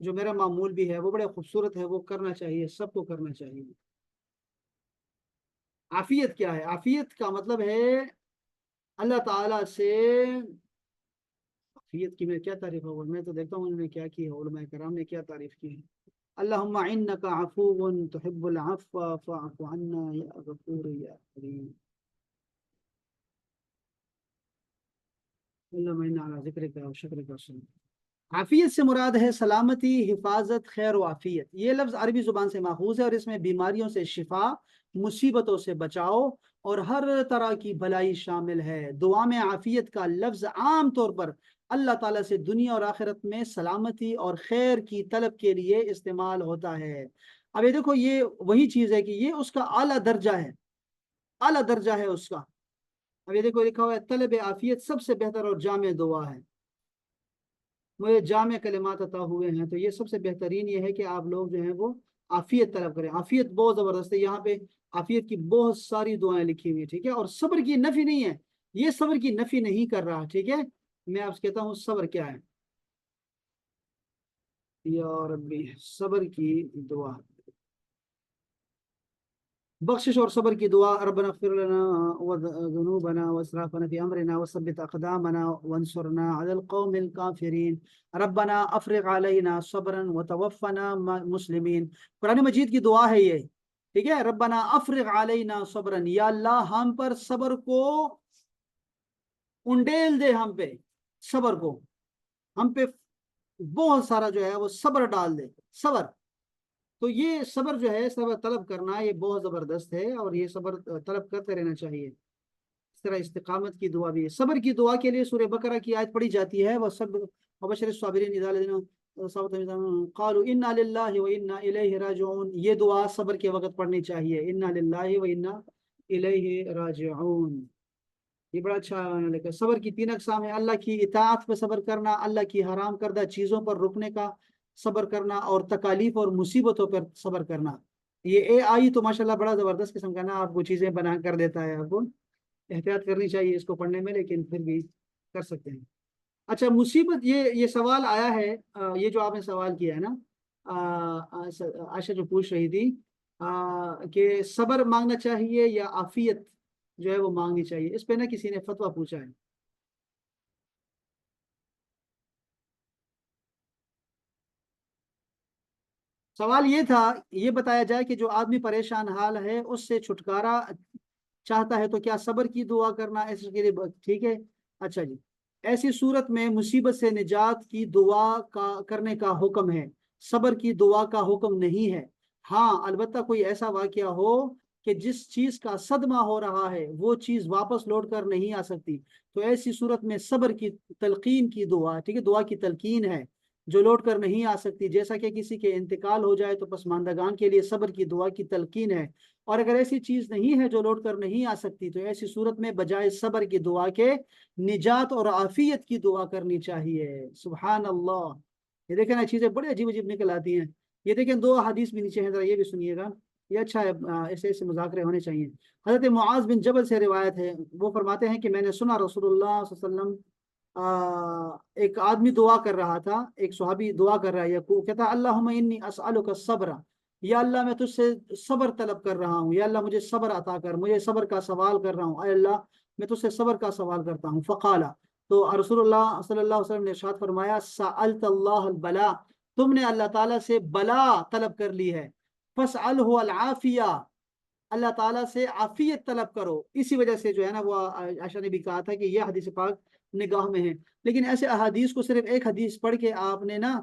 जो मेरा मामूल भी है वो बड़े खूबसूरत है, वो करना चाहिए, सबको करना चाहिए। आफियत क्या है? आफियत का मतलब है अल्लाह ताला से, आफियत की मैं क्या तारीफ होगा, मैं तो देखता हूँ उन्होंने क्या की है, उलमाए कराम ने क्या तारीफ की है। अल्लाहुम्मा इन्नका अफूवन तुहिब्बुल अफ़्व फ़अफ़ु अन्ना या गफूर या करीम। अल्लाहुम्मा इन्ना अला ज़िक्रिका व शुक्रिका वहस्न। आफियत से मुराद है सलामती, हिफाजत, खैर व आफियत। ये लफ्ज़ अरबी ज़ुबान से माखूज है, और इसमें बीमारियों से शिफा, मुसीबतों से बचाव और हर तरह की भलाई शामिल है। दुआ में आफियत का लफ्ज़ आम तौर पर अल्लाह ताला से दुनिया और आखिरत में सलामती और खैर की तलब के लिए इस्तेमाल होता है। अब ये देखो, ये वही चीज़ है कि ये उसका आला दर्जा है, आला दर्जा है उसका। अब ये देखो लिखा हुआ है, तलब आफियत सबसे बेहतर और जामे दुआ है, मुझे जामे कलिमात अता हुए हैं। तो ये सबसे बेहतरीन ये है कि आप लोग जो हैं वो आफियत तलब करें। आफियत बहुत जबरदस्त है, यहाँ पे आफियत की बहुत सारी दुआएं लिखी हुई है, ठीक है। और सब्र की नफी नहीं है, ये सब्र की नफी नहीं कर रहा, ठीक है। मैं आपसे कहता हूँ सब्र क्या है। या रब्बी, सब्र की दुआ, बख्शिश और सब्र की दुआ। रब्बना इग़फिर लना व वसराफना फी अमरिना वसब्बित अक़दामना वंसुरना अलल क़ौमिल काफ़िरीन। रब्बना अफ़रिग़ अलैना सब्रन व तवफ़्फ़ना मुस्लिमीन। कुरान मजीद की दुआ है ये, ठीक है। रब्बना अफ़रिग़ अलैना सब्रन, या अल्लाह हम पर सब्र को उंडेल दे, हम पे सब्र को, हम पे बहुत सारा जो है वो सब्र डाल दे, सब्र। तो ये सब्र जो है, सब्र तलब करना, ये बहुत ज़बरदस्त है और ये सब्र तलब करते रहना चाहिए। इस तरह इस्तिकामत की दुआ भी है। सब्र की दुआ के लिए सूरह बकरा की आयत पढ़ी जाती है, वह सब वबशर साबिरीन इज़ा क़ालू इन्ना लिल्लाहि व इन्ना इलैहि राजिऊन। ये दुआ सब्र के वक्त पढ़नी चाहिए, इन्ना लिल्लाहि व इन्ना इलैहि राजिऊन। ये बड़ा अच्छा है। सब्र की तीन अक़साम है, अल्लाह की इताअत पर सब्र करना, अल्लाह की हराम करदा चीज़ों पर रुकने का सब्र करना, और तकालीफ और मुसीबतों पर सब्र करना। ये AI तो माशाल्लाह बड़ा ज़बरदस्त किस्म का ना आपको चीज़ें बना कर देता है, आपको एहतियात करनी चाहिए इसको पढ़ने में, लेकिन फिर भी कर सकते हैं। अच्छा, मुसीबत, ये सवाल आया है, ये जो आपने सवाल किया है ना, आयशा जो पूछ रही थी कि सब्र मांगना चाहिए या आफियत जो है वो मांगनी चाहिए, इस पे ना किसी ने फतवा पूछा है। सवाल ये था, ये बताया जाए कि जो आदमी परेशान हाल है उससे छुटकारा चाहता है तो क्या सब्र की दुआ करना ऐसे के लिए ठीक है। अच्छा जी, ऐसी सूरत में मुसीबत से निजात की दुआ का करने का हुक्म है, सब्र की दुआ का हुक्म नहीं है। हाँ, अलबत्ता कोई ऐसा वाकया हो कि जिस चीज का सदमा हो रहा है वो चीज वापस लौट कर नहीं आ सकती, तो ऐसी सूरत में सब्र की तलकीन की दुआ, ठीक है, दुआ की तलकीन है जो लौट कर नहीं आ सकती। जैसा कि किसी के इंतकाल हो जाए तो पसमानदगान के लिए सब्र की दुआ की तलकीन है। और अगर ऐसी चीज नहीं है जो लौट कर नहीं आ सकती, तो ऐसी सूरत में बजाय सब्र की दुआ के निजात और आफियत की दुआ करनी चाहिए। सुभान अल्लाह। ये देखें ना, चीजें बड़ी अजीब अजीब निकल आती हैं। ये देखें, दो हदीस भी नीचे हैं, जरा ये भी सुनिएगा, ये अच्छा है, ऐसे ऐसे मुज़ाकरे होने चाहिए। हजरत मुआज बिन जबल से रिवायत है, वो फरमाते हैं कि मैंने सुना रसूलुल्लाह सल्लल्लाहु अलैहि वसल्लम, एक आदमी दुआ कर रहा था, एक सहाबी दुआ कर रहा है, वो कहता है अल्लाहुम्मा इन्नी अस्अलुका सब्रा, या अल्लाह मैं तुझसे सब्र तलब कर रहा हूँ, या अल्लाह मुझे सब्र अता कर, मुझे सब्र का सवाल कर रहा हूँ, अल्लाह मैं तुझसे सब्र का सवाल करता हूँ। फ़क़ाला, तो रसूलुल्लाह सल्लल्लाहु अलैहि वसल्लम ने इरशाद फरमाया, सअलत अल्लाह अल बला, तुमने अल्लाह ताला से बला तलब कर ली है, फसअलहु अल आफिया, अल्लाह ताला से आफियत तलब करो। इसी वजह से जो है ना, वो आयशा ने भी कहा था कि यह हदीस पाक निगाह में है। लेकिन ऐसे अहादीस को सिर्फ एक हदीस पढ़ के आपने ना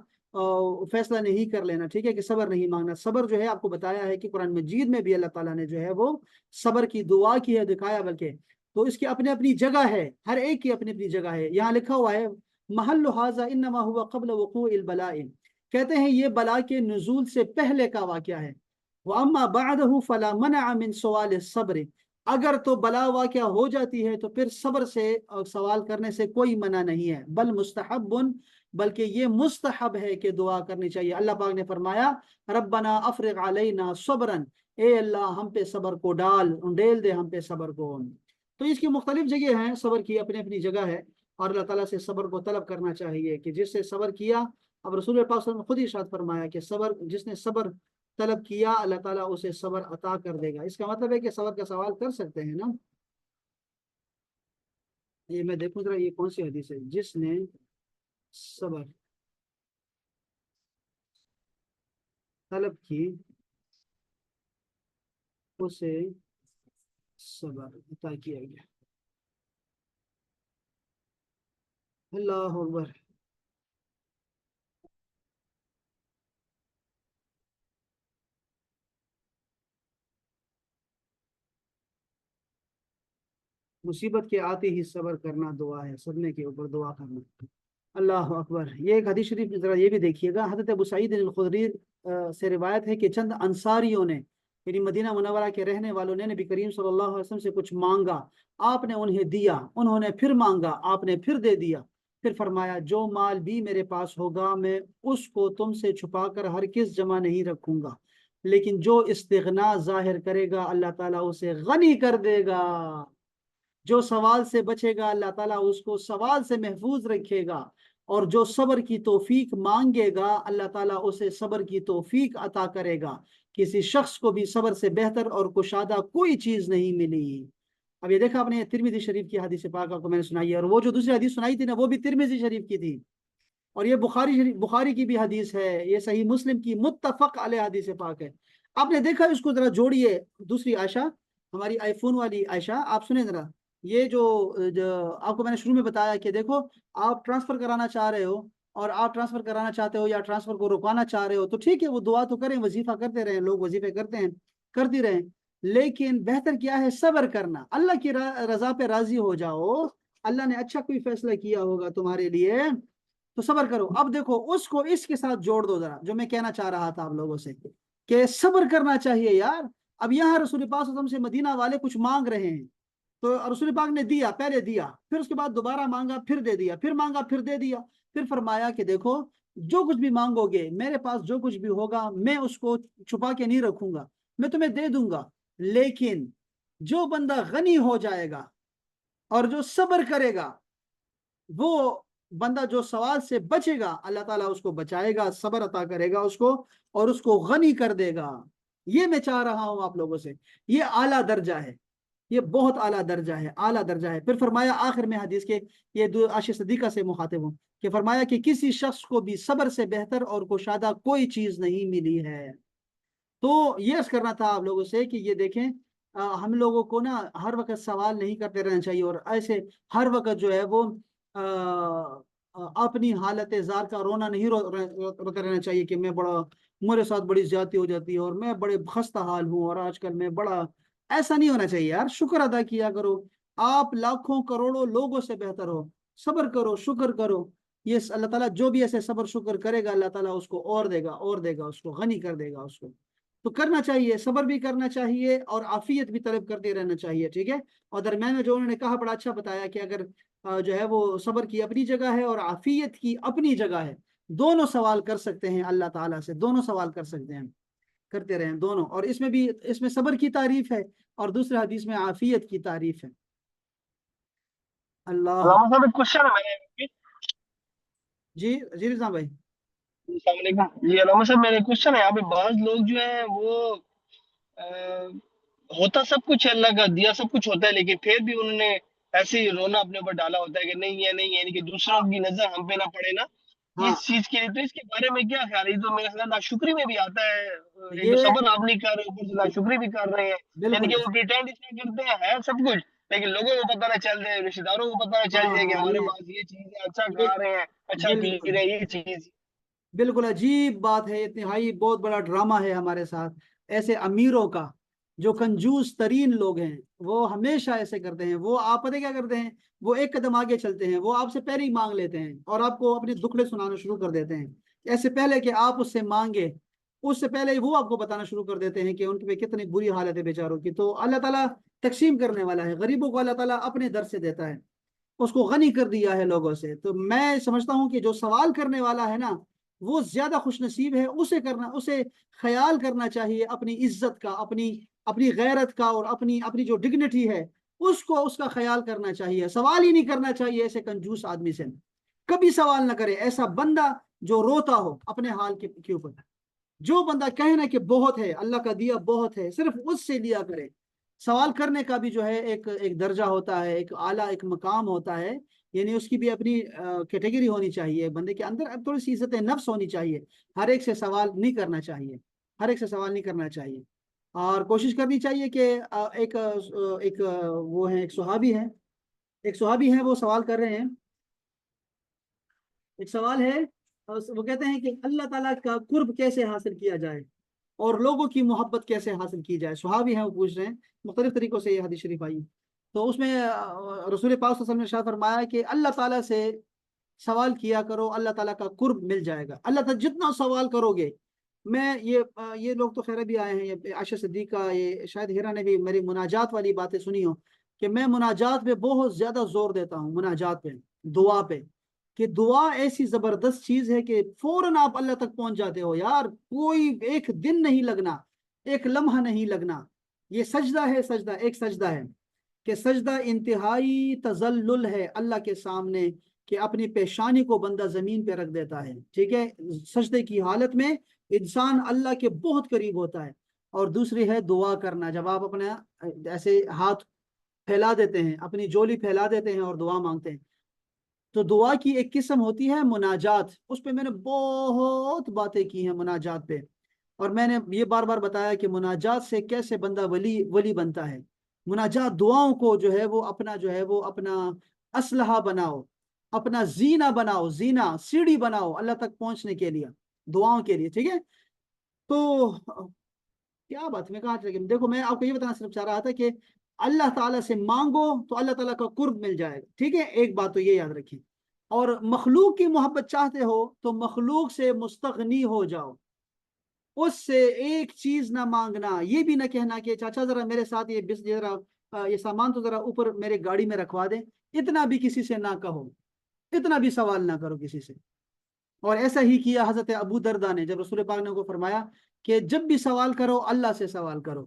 फैसला नहीं कर लेना, ठीक है, कि सब्र नहीं मांगना। सब्र जो है आपको बताया है कि कुरान मजीद में भी अल्लाह ताला ने जो है वो सब्र की दुआ की है, दिखाया बल्कि। तो इसकी अपनी अपनी जगह है, हर एक की अपनी अपनी जगह है। यहाँ लिखा हुआ है महल्लु हाज़ा इन्नमा हुवा क़ब्ल वक़ूइल बलाइ, कहते हैं ये बला के नुज़ूल से पहले का वाक़या है। व अम्मा बअदहु फला मनअ मिन सवाल सब्र, अगर तो बला वाक़या हो जाती है तो फिर सब्र से सवाल करने से कोई मना नहीं है, बल मुस्तहब्बुन, बल्कि ये मुस्तहब है कि दुआ करनी चाहिए। अल्लाह पाक ने फरमाया रब्बना अफ़रिग़ अलैना सब्रन, ए अल्लाह हम पे सब्र को डाल, उंडेल दे हम पे सब्र को। तो इसकी मुख्तलिफ जगह हैं, सब्र की अपनी अपनी जगह है, और अल्लाह ताला से सब्र को तलब करना चाहिए कि जिससे सब्र किया। अब रसूल पाक सल्लल्लाहु अलैहि वसल्लम ने खुद ही इरशाद फरमाया कि सब्र, जिसने सब्र तलब किया अल्लाह ताला उसे सब्र अता कर देगा। इसका मतलब है कि सब्र का सवाल कर सकते हैं ना। ये मैं देखूं जरा, ये कौन सी हदीस है, जिसने सब्र तलब की उसे सब्र अता किया गया। अल्लाह अकबर। मुसीबत के आते ही सब्र करना दुआ है, सदमे के ऊपर दुआ करना। अल्लाह अकबर। ये एक हदीस शरीफ जरा ये भी देखिएगा, हज़रत अबू सईद अल खुदरी से रिवायत है कि चंद अंसारियों ने, यानी मदीना मुनव्वरा के रहने वालों ने नबी करीम सल्लल्लाहु अलैहि वसल्लम से कुछ मांगा, आपने उन्हें दिया, उन्होंने फिर मांगा, आपने फिर दे दिया। फिर फरमाया जो माल भी मेरे पास होगा मैं उसको तुमसे छुपा कर हर किस जमा नहीं रखूंगा, لیکن جو استغنا ظاہر کرے گا اللہ تعالیٰ اسے غنی کر دے گا. جو سوال سے بچے گا اللہ تعالیٰ اس کو سوال سے محفوظ رکھے گا. اور جو صبر کی توفیق مانگے گا اللہ تعالیٰ اسے صبر کی توفیق عطا کرے گا. کسی شخص کو بھی صبر سے بہتر اور کشادہ کوئی چیز نہیں ملی. اب یہ دیکھا آپ نے ترمذی شریف کی حدیث پاک آپ کو میں نے سنائی ہے، اور وہ جو دوسری حدیث سنائی تھی نا وہ بھی ترمذی شریف کی تھی، اور یہ بخاری کی بھی حدیث ہے، یہ صحیح مسلم کی متفق علیہ حدیث پاک ہے. آپ نے دیکھا، اس کو ذرا جوڑیے دوسری عائشہ، ہماری آئی فون والی عائشہ، آپ سنیں ذرا. یہ جو آپ کو میں نے شروع میں بتایا کہ دیکھو آپ ٹرانسفر کرانا چاہ رہے ہو، اور آپ ٹرانسفر کرانا چاہتے ہو یا ٹرانسفر کو رکوانا چاہ رہے ہو تو ٹھیک ہے، وہ دعا تو کریں، وظیفہ کرتے رہیں، لوگ وظیفے کرتے ہیں، کرتی رہیں، لیکن بہتر کیا ہے صبر کرنا. اللہ کی رضا پہ راضی ہو جاؤ. اللہ نے اچھا کوئی فیصلہ کیا ہوگا تمہارے لیے تو صبر کرو. اب دیکھو اس کو اس کے ساتھ جوڑ دو ذرا، جو میں کہنا چاہ رہا تھا آپ لوگوں سے کہ صبر کرنا چاہیے یار. اب یہاں رسول پاک صلی اللہ علیہ وسلم سے مدینہ والے کچھ مانگ رہے ہیں، تو رسول پاک نے دیا، پہلے دیا، پھر اس کے بعد دوبارہ مانگا، پھر دے دیا، پھر مانگا، پھر دے دیا، پھر فرمایا کہ دیکھو جو کچھ بھی مانگو گے میرے پاس جو کچھ بھی ہوگا میں اس کو چھپا کے نہیں رکھوں گا، میں تمہیں دے دوں گا. لیکن جو بندہ غنی ہو جائے گا اور جو صبر کرے گا، وہ بندہ جو سوال سے بچے گا اللہ تعالیٰ اس کو بچائے گا، صبر عطا کرے گا اس کو، اور اس کو غنی کر دے گا. یہ میں چاہ رہا ہوں آپ لوگوں سے. یہ اعلیٰ درجہ ہے، یہ بہت اعلیٰ درجہ ہے، اعلیٰ درجہ ہے. پھر فرمایا آخر میں حدیث کے، یہ عائشہ صدیقہ سے مخاطب ہوں، کہ فرمایا کہ کسی شخص کو بھی صبر سے بہتر اور کشادہ کوئی چیز نہیں ملی ہے. تو یہ عرض کرنا تھا آپ لوگوں سے کہ یہ دیکھیں ہم لوگوں کو نا ہر وقت سوال نہیں کرتے رہنا چاہیے، اور ایسے ہر وقت جو ہے وہ اپنی حالت زار کا رونا نہیں روتے رہنا چاہیے کہ میں بڑا، میرے ساتھ بڑی زیادتی ہو جاتی ہے اور میں بڑے خستہ حال ہوں اور آج کل میں بڑا. ایسا نہیں ہونا چاہیے یار. شکر ادا کیا کرو، آپ لاکھوں کروڑوں لوگوں سے بہتر ہو. صبر کرو، شکر کرو. یہ اللہ تعالیٰ جو بھی ایسے صبر شکر کرے گا اللہ تعالیٰ اس کو اور دے گا، اور دے گا، اس کو غنی کر دے گا اس کو. تو کرنا چاہیے، صبر بھی کرنا چاہیے اور عافیت بھی طلب کرتے رہنا چاہیے. ٹھیک ہے. اور درمیان میں جو انہوں نے کہا بڑا اچھا بتایا کہ اگر جو ہے وہ صبر کی اپنی جگہ ہے اور عافیت کی اپنی جگہ ہے، دونوں سوال کر سکتے ہیں اللہ تعالیٰ سے، دونوں سوال کر سکتے ہیں، کرتے رہیں دونوں. اور اس میں بھی، اس میں صبر کی تعریف ہے اور دوسرے حدیث میں عافیت کی تعریف ہے. اللہ. علامہ صاحب ایک کوشچن ہے میرے. جی جی رضا بھائی. السلام علیکم جی. علامہ صاحب میرے کوشچن ہے، یہاں پہ بعض لوگ جو ہیں وہ ہوتا سب کچھ ہے، اللہ کا دیا سب کچھ ہوتا ہے، لیکن پھر بھی انہوں نے ایسے ہی رونا اپنے اوپر ڈالا ہوتا ہے کہ نہیں ہے نہیں ہے، یعنی کہ دوسروں کی نظر ہم پہ نہ پڑے نا ہاں اس چیز کے لیے. تو اس کے بارے میں کیا خیال ہے؟ یہ تو میرے خیال ناشکری میں بھی آتا ہے. ایک تو یہ صبر آپ نہیں کر رہے، اوپر سے ناشکری بھی کر رہے ہیں. یعنی بالکل. کہ وہ پریٹینڈ اس میں کرتے ہیں ہے سب کچھ، لیکن لوگوں کو پتہ نہ چل جائے، رشتے داروں کو پتہ نہ چل ہاں جائے کہ ہاں ہمارے پاس یہ چیز ہے، اچھا یہ کھا رہے ہیں، اچھا پی بالکل رہے ہیں، یہ چیز. بالکل عجیب بات ہے، انتہائی بہت بڑا ڈرامہ ہے ہمارے ساتھ. ایسے امیروں کا، جو کنجوس ترین لوگ ہیں وہ ہمیشہ ایسے کرتے ہیں. وہ آپ پتہ کیا کرتے ہیں؟ وہ ایک قدم آگے چلتے ہیں، وہ آپ سے پہلے ہی مانگ لیتے ہیں اور آپ کو اپنے دکھڑے سنانا شروع کر دیتے ہیں. ایسے پہلے کہ آپ اس سے مانگے، اس سے پہلے وہ آپ کو بتانا شروع کر دیتے ہیں کہ ان پہ کتنی بری حالت ہے بیچاروں کی. تو اللہ تعالیٰ تقسیم کرنے والا ہے، غریبوں کو اللہ تعالیٰ اپنے در سے دیتا ہے، اس کو غنی کر دیا ہے لوگوں سے. تو میں سمجھتا ہوں کہ جو سوال کرنے والا ہے نا وہ زیادہ خوش نصیب ہے. اسے خیال کرنا چاہیے اپنی عزت کا، اپنی غیرت کا، اور اپنی جو ڈگنیٹی ہے اس کا خیال کرنا چاہیے. سوال ہی نہیں کرنا چاہیے ایسے کنجوس آدمی سے. کبھی سوال نہ کرے ایسا بندہ جو روتا ہو اپنے حال کے اوپر. جو بندہ کہے نا کہ بہت ہے، اللہ کا دیا بہت ہے، صرف اس سے لیا کرے. سوال کرنے کا بھی جو ہے ایک درجہ ہوتا ہے، ایک اعلیٰ ایک مقام ہوتا ہے. یعنی اس کی بھی اپنی کیٹیگری ہونی چاہیے، بندے کے اندر تھوڑی سی عزت نفس ہونی چاہیے. ہر ایک سے سوال نہیں کرنا چاہیے، ہر ایک سے سوال نہیں کرنا چاہیے. اور کوشش کرنی چاہیے کہ ایک وہ ہے، ایک صحابی ہے وہ سوال کر رہے ہیں. ایک سوال ہے، وہ کہتے ہیں کہ اللہ تعالیٰ کا قرب کیسے حاصل کیا جائے اور لوگوں کی محبت کیسے حاصل کی جائے. صحابی ہیں وہ پوچھ رہے ہیں، مختلف طریقوں سے یہ حدیث شریف آئی. تو اس میں رسول پاک صلی اللہ علیہ وسلم نے ارشاد فرمایا کہ اللہ تعالیٰ سے سوال کیا کرو، اللہ تعالیٰ کا قرب مل جائے گا. اللہ تعالیٰ جتنا سوال کرو گے. میں یہ لوگ تو خیر بھی آئے ہیں، یہ عائشہ صدیقہ، یہ شاید ہیرا نے بھی میری مناجات والی باتیں سنی ہو کہ میں مناجات پہ بہت زیادہ زور دیتا ہوں، مناجات پہ، دعا پہ. کہ دعا ایسی زبردست چیز ہے کہ فوراً آپ اللہ تک پہنچ جاتے ہو یار. کوئی ایک دن نہیں لگنا ایک لمحہ نہیں لگنا. یہ سجدہ ہے، سجدہ ایک سجدہ ہے کہ سجدہ انتہائی تذلل ہے اللہ کے سامنے، کہ اپنی پیشانی کو بندہ زمین پہ رکھ دیتا ہے. ٹھیک ہے، سجدے کی حالت میں انسان اللہ کے بہت قریب ہوتا ہے. اور دوسری ہے دعا کرنا، جب آپ اپنا ایسے ہاتھ پھیلا دیتے ہیں، اپنی جولی پھیلا دیتے ہیں اور دعا مانگتے ہیں. تو دعا کی ایک قسم ہوتی ہے مناجات، اس پہ میں نے بہت باتیں کی ہیں مناجات پہ، اور میں نے یہ بار بار بتایا کہ مناجات سے کیسے بندہ ولی بنتا ہے. مناجات دعاؤں کو جو ہے وہ اپنا اسلحہ بناؤ، اپنا زینہ بناؤ، زینہ سیڑھی بناؤ اللہ تک پہنچنے کے لیے، دعاؤں کے لیے. ٹھیک ہے، تو کیا بات میں کہاں چلے گئے؟ دیکھو میں آپ کو یہ بتانا صرف چاہ رہا تھا کہ اللہ تعالیٰ سے مانگو تو اللہ تعالیٰ کا قرب مل جائے گا. ٹھیک ہے، ایک بات تو یہ یاد رکھیں. اور مخلوق کی محبت چاہتے ہو تو مخلوق سے مستغنی ہو جاؤ، اس سے ایک چیز نہ مانگنا. یہ بھی نہ کہنا کہ چاچا ذرا میرے ساتھ یہ سامان تو ذرا اوپر میرے گاڑی میں رکھوا دیں. اتنا بھی کسی سے نہ کہو، اتنا بھی سوال نہ کرو کسی سے. اور ایسا ہی کیا حضرت ابو دردہ نے، جب رسول پاک نے کو فرمایا کہ جب بھی سوال کرو اللہ سے سوال کرو.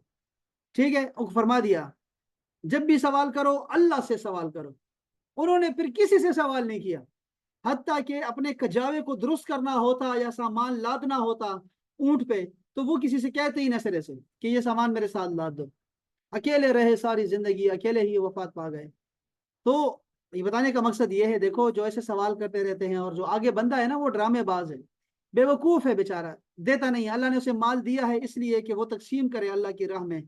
ٹھیک ہے، فرما دیا جب بھی سوال کرو اللہ سے سوال کرو. انہوں نے پھر کسی سے سوال نہیں کیا، حتیٰ کہ اپنے کجاوے کو درست کرنا ہوتا یا سامان لادنا ہوتا اونٹ پہ تو وہ کسی سے کہتے ہی نہ سرے سے کہ یہ سامان میرے ساتھ لاد دو. اکیلے رہے ساری زندگی، اکیلے ہی وفات پا گئے. تو یہ بتانے کا مقصد یہ ہے، دیکھو جو ایسے سوال کرتے رہتے ہیں اور جو آگے بندہ ہے نا وہ ڈرامے باز ہے، بے وقوف ہے بیچارہ، دیتا نہیں ہے. اللہ نے اسے مال دیا ہے اس لیے کہ وہ تقسیم کرے اللہ کی راہ میں،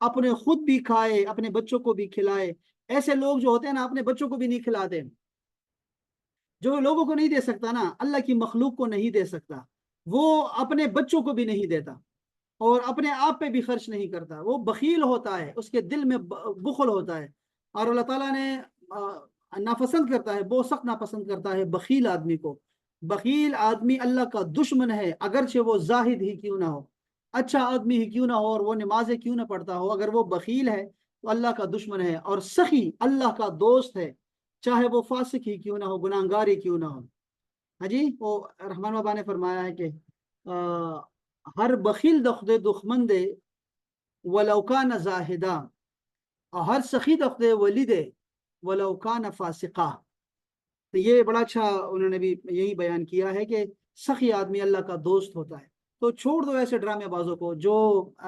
اپنے خود بھی کھائے، اپنے بچوں کو بھی کھلائے. ایسے لوگ جو ہوتے ہیں نا اپنے بچوں کو بھی نہیں کھلاتے. جو لوگوں کو نہیں دے سکتا نا اللہ کی مخلوق کو نہیں دے سکتا، وہ اپنے بچوں کو بھی نہیں دیتا، اور اپنے آپ پہ بھی خرچ نہیں کرتا. وہ بخیل ہوتا ہے، اس کے دل میں بخل ہوتا ہے. اور اللہ تعالیٰ نے ناپسند کرتا ہے، بہت سخت ناپسند کرتا ہے بخیل آدمی کو. بخیل آدمی اللہ کا دشمن ہے، اگرچہ وہ زاہد ہی کیوں نہ ہو، اچھا آدمی ہی کیوں نہ ہو، اور وہ نمازیں کیوں نہ پڑھتا ہو. اگر وہ بخیل ہے تو اللہ کا دشمن ہے. اور سخی اللہ کا دوست ہے، چاہے وہ فاسق ہی کیوں نہ ہو، گناہگار ہی کیوں نہ ہو. ہاں جی، وہ رحمان بابا نے فرمایا ہے کہ ہر بخیل دخدے دخمندے ولو کان زاہدہ، اور ہر سخی دخدے ولیدے ولو کان فاسقہ. تو یہ بڑا اچھا انہوں نے بھی یہی بیان کیا ہے کہ سخی آدمی اللہ کا دوست ہوتا ہے. تو چھوڑ دو ایسے ڈرامے بازوں کو جو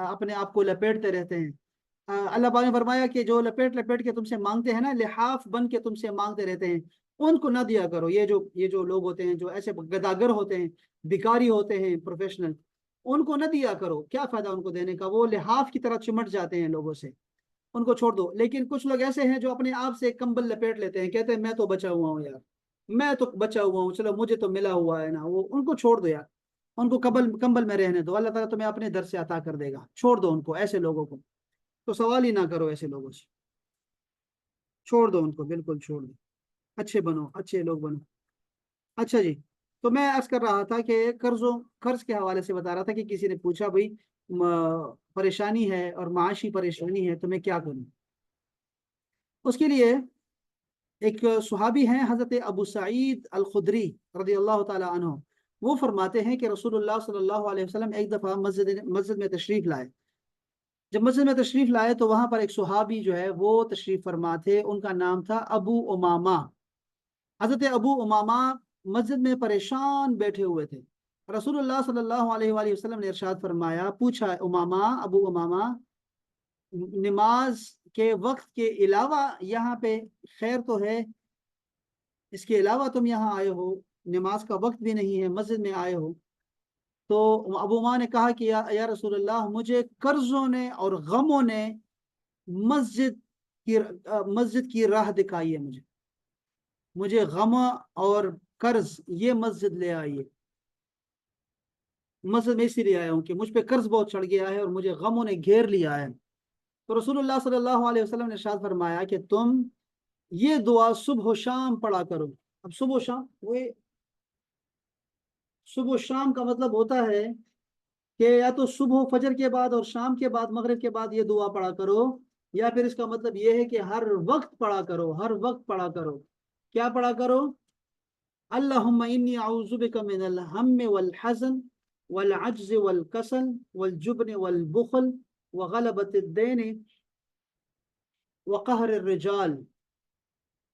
اپنے آپ کو لپیٹتے رہتے ہیں. اللہ پاک نے فرمایا کہ جو لپیٹ لپیٹ کے تم سے مانگتے ہیں نا، لحاف بن کے تم سے مانگتے رہتے ہیں، ان کو نہ دیا کرو. یہ جو لوگ ہوتے ہیں جو ایسے گداگر ہوتے ہیں، بیکاری ہوتے ہیں پروفیشنل، ان کو نہ دیا کرو. کیا فائدہ ان کو دینے کا؟ وہ لحاف کی طرح چمٹ جاتے ہیں لوگوں سے، ان کو چھوڑ دو. لیکن کچھ لوگ ایسے ہیں جو اپنے آپ سے کمبل لپیٹ لیتے ہیں، کہتے ہیں میں تو بچا ہوا ہوں یار، میں تو بچا ہوا ہوں، چلو مجھے تو ملا ہوا ہے نا. وہ ان کو چھوڑ دو یار، ان کو کمبل میں رہنے دو. اللہ تعالیٰ تمہیں اپنے در سے عطا کر دے گا. چھوڑ دو ان کو، ایسے لوگوں کو تو سوال ہی نہ کرو. ایسے لوگوں سے چھوڑ دو، ان کو بالکل چھوڑ دو. اچھے بنو، اچھے لوگ بنو. اچھا جی، تو میں عرض کر رہا تھا کہ قرض کے حوالے سے بتا رہا تھا کہ کسی نے پوچھا بھائی پریشانی ہے اور معاشی پریشانی ہے تو میں کیا کروں. اس کے لیے ایک صحابی ہیں حضرت ابو سعید الخدری رضی اللہ تعالی عنہ، وہ فرماتے ہیں کہ رسول اللہ صلی اللہ علیہ وسلم ایک دفعہ مسجد میں تشریف لائے. جب مسجد میں تشریف لائے تو وہاں پر ایک صحابی جو ہے وہ تشریف فرما تھے، ان کا نام تھا ابو امامہ. حضرت ابو امامہ مسجد میں پریشان بیٹھے ہوئے تھے. رسول اللہ صلی اللہ علیہ وآلہ وسلم نے ارشاد فرمایا، پوچھا ابو امامہ، نماز کے وقت کے علاوہ یہاں پہ خیر تو ہے، اس کے علاوہ تم یہاں آئے ہو، نماز کا وقت بھی نہیں ہے، مسجد میں آئے ہو. تو ابو امامہ نے کہا کہ یا رسول اللہ، مجھے قرضوں نے اور غموں نے مسجد کی راہ دکھائی ہے. مجھے غم اور قرض یہ مسجد لے آئیے. مسجد میں اسی لیے آیا ہوں کہ مجھ پہ قرض بہت چڑھ گیا ہے اور مجھے غموں نے گھیر لیا ہے. تو رسول اللہ صلی اللہ علیہ وسلم نے ارشاد فرمایا کہ تم یہ دعا صبح و شام پڑھا کرو. اب صبح و شام کا مطلب ہوتا ہے کہ یا تو صبح فجر کے بعد اور شام کے بعد مغرب کے بعد یہ دعا پڑھا کرو، یا پھر اس کا مطلب یہ ہے کہ ہر وقت پڑھا کرو، ہر وقت پڑھا کرو. کیا پڑھا کرو؟ اللہم انی اعوذ بک من الہم والحزن والعجز والكسل والجبن والبخل وغلبة الدين وقهر الرجال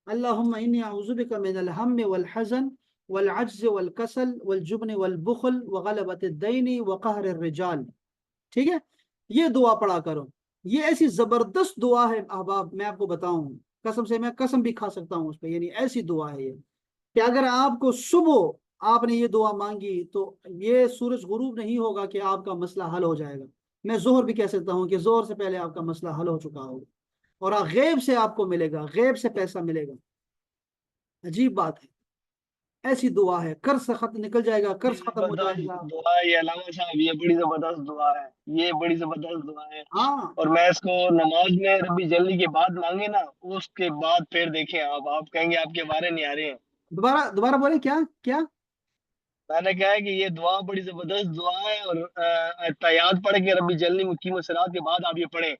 اللهم إني أعوذ بك من الهم والحزن والعجز والكسل والجبن والبخل وغلبة الدين وقهر الرجال. ٹھیک ہے، یہ دعا پڑھا کرو. یہ ایسی زبردست دعا ہے احباب، میں آپ کو بتاؤں قسم سے، میں قسم بھی کھا سکتا ہوں اس پہ. یعنی ایسی دعا ہے یہ کہ اگر آپ کو صبح آپ نے یہ دعا مانگی تو یہ سورج غروب نہیں ہوگا کہ آپ کا مسئلہ حل ہو جائے گا. میں ظہر بھی کہہ سکتا ہوں کہ ظہر سے پہلے آپ کا مسئلہ حل ہو چکا ہوگا، اور غیب سے آپ کو ملے گا، غیب سے پیسہ ملے گا. عجیب بات ہے، ایسی دعا ہے. قرض سے خط نکل جائے گا، بڑی قرض ختم ہو جائے زبردست گا. دعا ہے یہ علامہ صاحب، یہ بڑی زبردست دعا ہے، یہ بڑی زبردست دعا ہے. ہاں اور میں اس کو نماز میں ربی جلدی کے بعد مانگے نا، اس کے بعد پھر دیکھیں آپ کہیں گے آپ کے بارے نہیں آ رہے ہیں. دوبارہ دوبارہ بولے، کیا کیا؟ میں نے کہا ہے کہ یہ دعا بڑی زبردست دعا ہے، اور تیاد پڑھ کے ربی جلدی مقیم الصلاۃ کے بعد آپ یہ پڑھیں.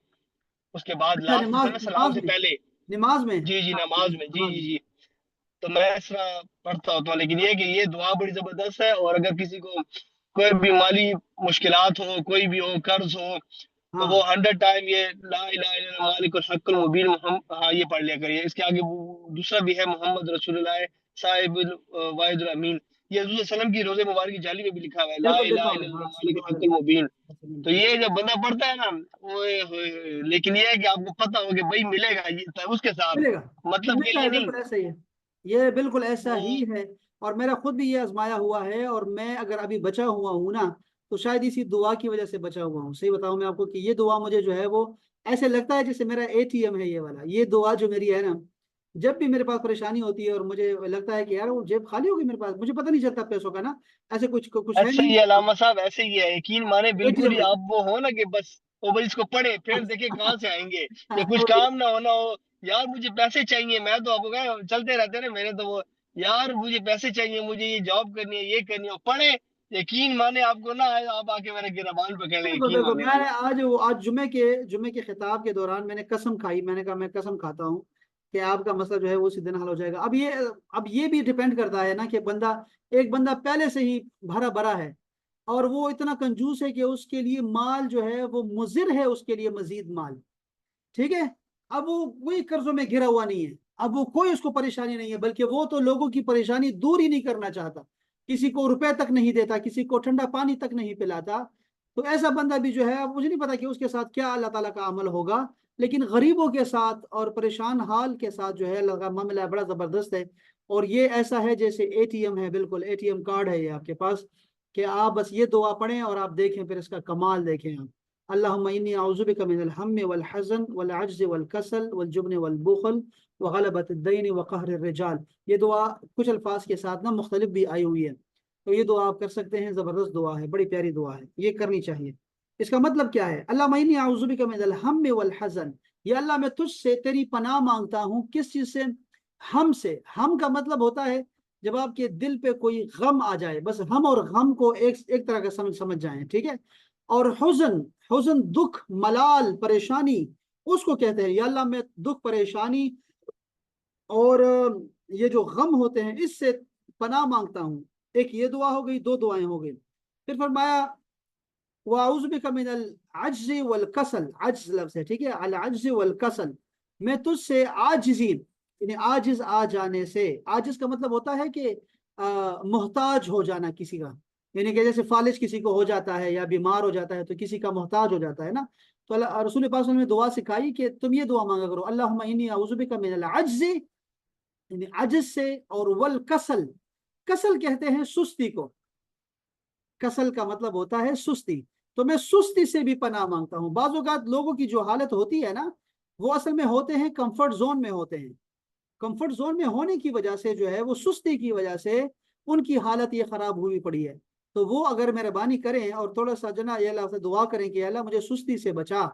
اس کے بعد اچھا، لاسٹ نماز میں نا سلام نماز سے میں، پہلے. نماز میں. جی جی نماز میں، جی نماز جی میں. جی. تو میں اس طرح پڑھتا ہوتا ہوں. لیکن یہ کہ یہ دعا بڑی زبردست ہے، اور اگر کسی کو کوئی بھی مالی مشکلات ہو، کوئی بھی ہو، قرض ہو، تو ہاں وہ 100 ٹائم یہ لا الہ الا اللہ مالک الحق المبین محمد، ہاں یہ پڑھ لیا کریے. اس کے آگے دوسرا بھی ہے محمد رسول اللہ صاحب الواحد الامین. یہ حضور صلی اللہ علیہ وسلم کی روزے مبارک کی جالی میں بھی لکھا ہوا ہے، لا بالکل الہ لکھا الا ہوا ہے. اللہ ہاں مالک سبحان الحق المبین. تو اللہ. یہ جب بندہ پڑھتا ہے نا، اوئے ہوئے، لیکن یہ ہے کہ آپ کو پتہ ہو کہ بھائی ملے گا یہ اس کے ساتھ، ملے گا، مطلب کے ملتا لیے ہے، نہیں. بالکل ایسا ہی ہے. یہ بالکل ایسا ہی وہ ہے. اور میرا خود بھی یہ آزمایا ہوا ہے، اور میں اگر ابھی بچا ہوا ہوں نا تو شاید اسی دعا کی وجہ سے بچا ہوا ہوں. صحیح بتاؤں میں آپ کو کہ یہ دعا مجھے جو ہے وہ ایسے لگتا ہے جیسے میرا ATM ہے. یہ والا یہ دعا جو میری ہے نا، جب بھی میرے پاس پریشانی ہوتی ہے اور مجھے لگتا ہے کہ یار وہ جیب خالی ہوگی میرے پاس، مجھے پتہ نہیں چلتا پیسوں کا نا، ایسے کچھ ہے ایسے نہیں. ہی علامہ صاحب، ایسے ہی ہے، یقین مانے اے ٹی بالکل ایم ہی. ہے. آپ وہ ہو نا کہ بس وہ بھائی اس کو پڑھے پھر دیکھیں کہاں سے آئیں گے، یا کچھ وہی. کام نہ ہونا ہو، یار مجھے پیسے چاہیے. میں تو آپ کو کہا چلتے رہتے ہیں نا میرے تو وہ، یار مجھے پیسے چاہیے، مجھے یہ جاب کرنی ہے، یہ کرنی ہے، پڑھے. یقین مانے آپ کو نہ آئے، آپ آ کے میرے گربان پکڑ لیں، بالکل یقین بالکل. ماننے میں والا. نے آج جمعے کے خطاب کے دوران میں نے قسم کھائی. میں نے کہا میں قسم کھاتا ہوں کہ آپ کا مسئلہ جو ہے وہ اسی دن حل ہو جائے گا. اب یہ بھی ڈیپینڈ کرتا ہے نا کہ ایک بندہ پہلے سے ہی بھرا بھرا ہے، اور وہ اتنا کنجوس ہے کہ اس کے لیے مال جو ہے وہ مضر ہے، اس کے لیے مزید مال. ٹھیک ہے. اب وہ کوئی قرضوں میں گھرا ہوا نہیں ہے، اب وہ کوئی اس کو پریشانی نہیں ہے، بلکہ وہ تو لوگوں کی پریشانی دور ہی نہیں کرنا چاہتا. کسی کو روپے تک نہیں دیتا، کسی کو ٹھنڈا پانی تک نہیں پلاتا. تو ایسا بندہ بھی جو ہے، اب مجھے نہیں پتا کہ اس کے ساتھ کیا اللہ تعالیٰ کا عمل ہوگا، لیکن غریبوں کے ساتھ اور پریشان حال کے ساتھ جو ہے اللہ کا معاملہ بڑا زبردست ہے. اور یہ ایسا ہے جیسے ATM ہے، بالکل ATM کارڈ ہے یہ آپ کے پاس، کہ آپ بس یہ دعا پڑھیں اور آپ دیکھیں پھر اس کا کمال دیکھیں آپ. اللهم إني أعوذ بك من الهم والحزن والعجز والكسل والجبن والبخل وغلبة الدين وقهر الرجال. یہ دعا کچھ الفاظ کے ساتھ نا مختلف بھی آئی ہوئی ہے، تو یہ دعا آپ کر سکتے ہیں. زبردست دعا ہے، بڑی پیاری دعا ہے، یہ کرنی چاہیے. اس کا مطلب کیا ہے؟ اللهم إني أعوذ بك من الهم والحزن. یہ اللہ میں تجھ سے تیری پناہ مانگتا ہوں. کس چیز سے؟ ہم سے. ہم کا مطلب ہوتا ہے جب آپ کے دل پہ کوئی غم آ جائے، بس ہم اور غم کو ایک طرح کا سمجھ جائیں. ٹھیک ہے. اور حزن دکھ، ملال، پریشانی، اس کو کہتے ہیں یا اللہ میں دکھ، پریشانی اور یہ جو غم ہوتے ہیں اس سے پناہ مانگتا ہوں. ایک یہ دعا ہو گئی، دو دعائیں ہو گئی. پھر فرمایا وَأَعُوذُ بِكَ مِنَ الْعَجْزِ وَالْكَسَلِ. عجز لفظ ہے، ٹھیک ہے. العجز والکسل، میں تجھ سے عاجزی، یعنی عاجز آ جانے سے. عاجز کا مطلب ہوتا ہے کہ محتاج ہو جانا کسی کا، یعنی کہ جیسے فالج کسی کو ہو جاتا ہے یا بیمار ہو جاتا ہے تو کسی کا محتاج ہو جاتا ہے نا. تو رسول پاک صلی اللہ علیہ وسلم نے دعا سکھائی کہ تم یہ دعا مانگا کرو، اللہم انی اعوذ بک من العجز، یعنی عجز سے، اور والکسل. کسل کہتے ہیں سستی کو، کسل کا مطلب ہوتا ہے سستی. تو میں سستی سے بھی پناہ مانگتا ہوں. بعض اوقات لوگوں کی جو حالت ہوتی ہے نا، وہ اصل میں ہوتے ہیں کمفرٹ زون میں ہوتے ہیں. کمفرٹ زون میں ہونے کی وجہ سے جو ہے وہ سستی کی وجہ سے ان کی حالت یہ خراب ہوئی پڑی ہے. تو وہ اگر مہربانی کریں اور تھوڑا سا جنا یہ اللہ سے دعا کریں کہ اللہ مجھے سستی سے بچا،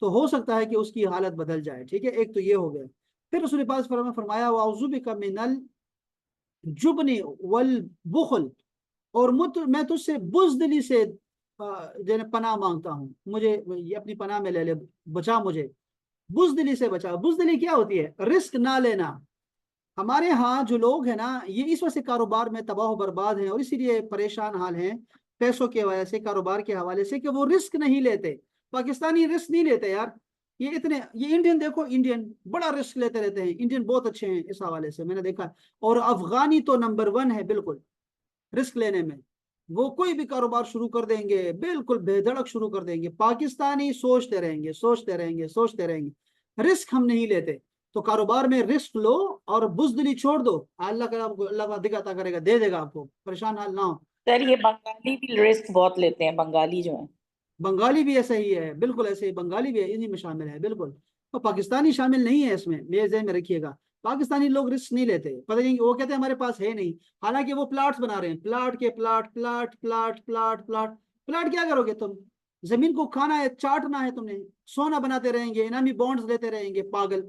تو ہو سکتا ہے کہ اس کی حالت بدل جائے. ٹھیک ہے. ایک تو یہ ہو گیا. پھر رسول پاک فرمایا وَأَعُوذُ بِكَ مِنَ الْجُبْنِ وَالْبُخْلِ، اور میں تجھ سے بزدلی سے پناہ مانگتا ہوں. مجھے یہ اپنی پناہ میں لے لے، بچا مجھے بزدلی سے بچا. بزدلی کیا ہوتی ہے؟ رسک نہ لینا. ہمارے ہاں جو لوگ ہیں نا، یہ اس وجہ سے کاروبار میں تباہ و برباد ہیں اور اسی لیے پریشان حال ہیں. पैसों के वजह से, कारोबार के हवाले से, कि वो रिस्क नहीं लेते। पाकिस्तानी रिस्क नहीं लेते यार। ये इंडियन देखो, इंडियन बड़ा रिस्क लेते रहते हैं। इंडियन बहुत अच्छे हैं इस हवाले से, मैंने देखा। और अफगानी तो नंबर 1 है बिल्कुल रिस्क लेने में। वो कोई भी कारोबार शुरू कर देंगे, बिल्कुल बेधड़क शुरू कर देंगे। पाकिस्तानी सोचते रहेंगे, सोचते रहेंगे, सोचते रहेंगे, रिस्क हम नहीं लेते। तो कारोबार में रिस्क लो और बुजदिली छोड़ दो। अल्लाह का आपको, अल्लाह का दिखाता करेगा, दे देगा आपको, परेशान हाल ना हो। सर ये बंगाली भी रिस्क बहुत लेते हैं, बंगाली जो है। बंगाली भी ऐसा ही है, बिल्कुल ऐसे ही, बंगाली भी इन्हीं में शामिल है बिल्कुल। तो पाकिस्तानी शामिल नहीं है इसमें, मेरे ज़हन में रखिएगा। पाकिस्तानी लोग रिस्क नहीं लेते, पता नहीं वो कहते हैं हमारे पास है नहीं। हालांकि वो प्लाट्स बना रहे हैं, प्लाट के plot, plot plot plot plot. Plot क्या करोगे तुम? जमीन को खाना है, चाटना है तुमने। सोना बनाते रहेंगे, इनामी बॉन्ड्स लेते रहेंगे, पागल।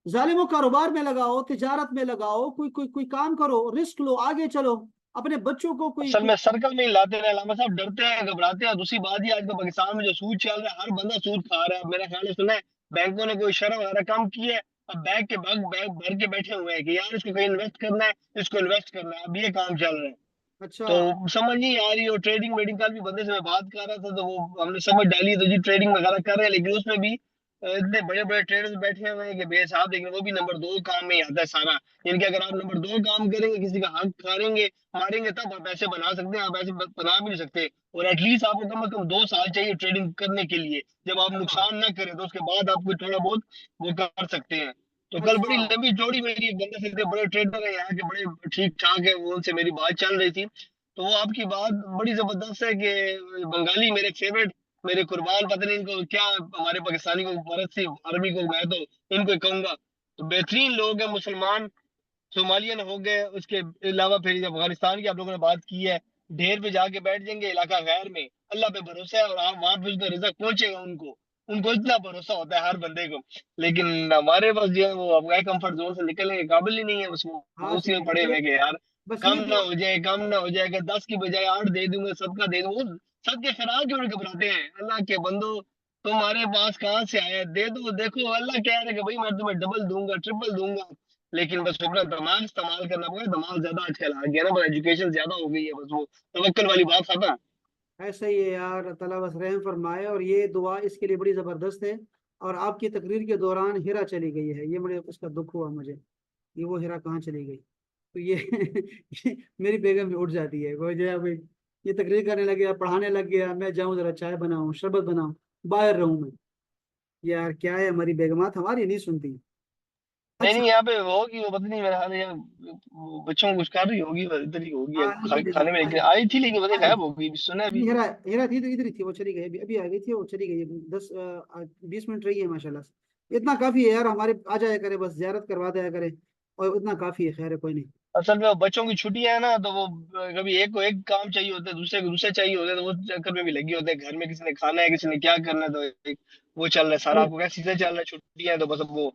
जालिमो, कारोबार में लगाओ, तिजारत में लगाओ, कोई कोई कोई काम करो, रिस्क लो, आगे चलो। अपने बच्चों को असल कोई में सर्कल में ही लाते रहे अलामा साहब, डरते हैं, घबराते हैं। दूसरी बात ही आज का पाकिस्तान में जो सूद चल रहा है, हर बंदा सूद खा रहा है। मेरा ख्याल है सुना है बैंकों ने कोई शर्म वगैरह काम की है, अब बैग भर के बैठे हुए हैं कि यार इसको कहीं इन्वेस्ट करना है, इसको इन्वेस्ट करना है। अब ये काम चल रहा है। अच्छा। तो समझ नहीं आ रही। और ट्रेडिंग वेडिंग, कल भी बंदे से मैं बात कर रहा था तो वो हमने समझ डाली तो जी ट्रेडिंग वगैरह कर रहे हैं, लेकिन उसमें भी इतने बड़े बड़े ट्रेडर्स बैठे हुए हैं कि बेहिसाब। लेकिन वो भी नंबर 2 काम में ही आता है सारा। यानी कि अगर आप नंबर 2 काम करेंगे, किसी का हक खाएंगे, मारेंगे, तब आप पैसे बना सकते हैं। आप ऐसे बना भी नहीं सकते। और एटलीस्ट आपको कम से कम 2 साल चाहिए ट्रेडिंग करने के लिए। जब आप अच्छा। नुकसान ना करें तो उसके बाद आप कोई थोड़ा बहुत वो कर सकते हैं। तो कल बड़ी अच्छा। लंबी जोड़ी मेरी एक बंदे से थे, बड़े ट्रेडर है यहाँ के, बड़े ठीक ठाक है, वो उनसे मेरी बात चल रही थी। तो वो आपकी बात बड़ी जबरदस्त है कि बंगाली मेरे फेवरेट, मेरे कुर्बान, पता नहीं इनको क्या, हमारे पाकिस्तानी को मरद सी आर्मी को मैं तो इनको ही कहूंगा। तो बेहतरीन लोग हैं मुसलमान, सोमालियन हो गए। उसके अलावा फिर अफगानिस्तान की आप लोगों ने बात की है, ढेर पे जाके बैठ जाएंगे इलाका गैर में, अल्लाह पे भरोसा है और आप वहां पे उसका रिजक पहुंचेगा उनको। उनको इतना भरोसा होता है हर बंदे को। लेकिन हमारे पास जो है वो अब गए कंफर्ट जोन से निकलने के काबिल ही नहीं है। बस हाँ वो उसी सही में है। पड़े हुए हैं कि यार बस कम ये ना दुआ। हो जाए, कम ना हो जाए। अगर 10 की बजाय 8 दे दूंगा, सबका दे दूंगा, सबके फिराक क्यों नहीं घबराते हैं? अल्लाह के बंदो, तुम्हारे पास कहाँ से आया, दे दो। देखो अल्लाह कह रहा है कि भाई मैं तुम्हें डबल दूंगा, ट्रिपल दूंगा। लेकिन बस अपना दिमाग इस्तेमाल करना पड़ेगा। दिमाग ज्यादा आजकल आ गया ना, बस एजुकेशन ज्यादा हो गई है, बस वो तवक्कल वाली बात खत्म। ऐसा ही है यार, अल्लाह ताला बस रहम फरमाए। और ये दुआ इसके लिए बड़ी ज़बरदस्त है। और आपकी तकरीर के दौरान हिरा चली गई है, ये मुझे उसका दुख हुआ मुझे। ये वो हिरा कहाँ चली गई? तो ये, ये मेरी बेगम भी उठ जाती है, वो जो है अभी ये तकरीर करने लग गया, पढ़ाने लग गया, मैं जाऊँ जरा चाय बनाऊँ, शरबत बनाऊँ, बाहर रहूँ मैं। यार क्या है, हमारी बेगमात हमारी नहीं सुनती। नहीं अच्छा। नहीं, यहाँ पे होगी वो, पता नहीं मेरे हाल यहाँ वो बच्चों को कुछ कर रही होगी, बस इधर ही होगी हाँ, खाने में। लेकिन आई थी, लेकिन पता नहीं गायब हो गई, सुना है अभी। हेरा हेरा थी तो इधर ही थी, वो चली गई, अभी अभी आ गई थी, वो चली गई। 10 20 मिनट रही है माशाल्लाह से। इतना काफी है यार, हमारे आ जाया करे, बस जियारत करवा दिया करे, और इतना काफी है। खैर है, कोई नहीं। असल में वो बच्चों की छुट्टियां है ना, तो वो कभी एक को एक काम चाहिए होता है, दूसरे को दूसरे चाहिए होते हैं, तो वो चक्कर में भी लगे होते हैं। घर में किसी ने खाना है, किसी ने क्या करना है, तो वो चल रहा है सारा। आपको क्या सीजन चल रहा है, छुट्टियां हैं, तो बस अब वो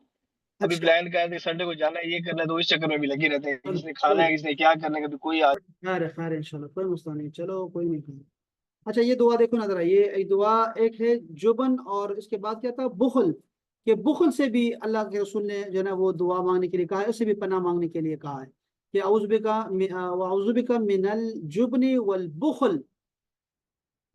अभी अच्छा। प्लान कर रहे संडे को जाना है, ये करना है, तो इस चक्कर में भी लगे रहते हैं। चलो किसी ने खाना कोई, है, किसी ने क्या करना है, कभी कोई आ। खैर है इंशाल्लाह, कोई मसला नहीं, चलो कोई नहीं। अच्छा, ये दुआ देखो ना जरा, ये एक दुआ, एक है जुबन, और इसके बाद क्या था, बुखल। कि बुखल से भी अल्लाह के रसूल ने जो है ना वो दुआ मांगने के लिए कहा है, उससे भी पनाह मांगने के लिए कहा है कि औज़ुबिका मिनल जुबनी वल बुखल।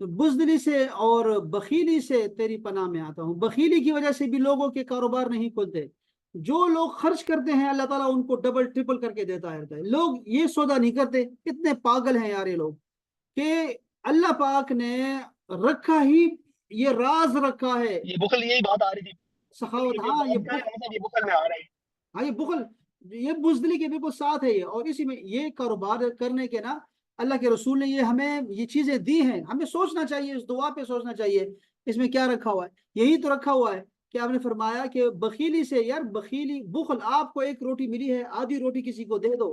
तो बुज़दिली से और बखीली से तेरी पनाह में आता हूँ। बखीली की वजह से भी लोगों के कारोबार नहीं खुलते। जो लोग खर्च करते हैं, अल्लाह ताला उनको डबल ट्रिपल करके देता है। लोग ये सौदा नहीं करते, कितने पागल हैं यार ये लोग। कि अल्लाह पाक ने रखा ही, ये राज रखा है। ये बुखल, यही बात आ रही थी, बुखल सखावत, की जो हाँ ये बात कर रहे हैं, मतलब ये बुखल में आ रहा है। हाँ ये बुखल, ये बुजदली के बिल्कुल साथ है ये। और इसी में ये कारोबार करने के ना, अल्लाह के रसूल ने ये हमें ये चीजें दी हैं। हमें सोचना चाहिए, इस दुआ पे सोचना चाहिए, इसमें क्या रखा हुआ है। यही तो रखा हुआ है कि आपने फरमाया कि बखीली से, यार बखीली बुखल, आपको एक रोटी मिली है, आधी रोटी किसी को दे दो।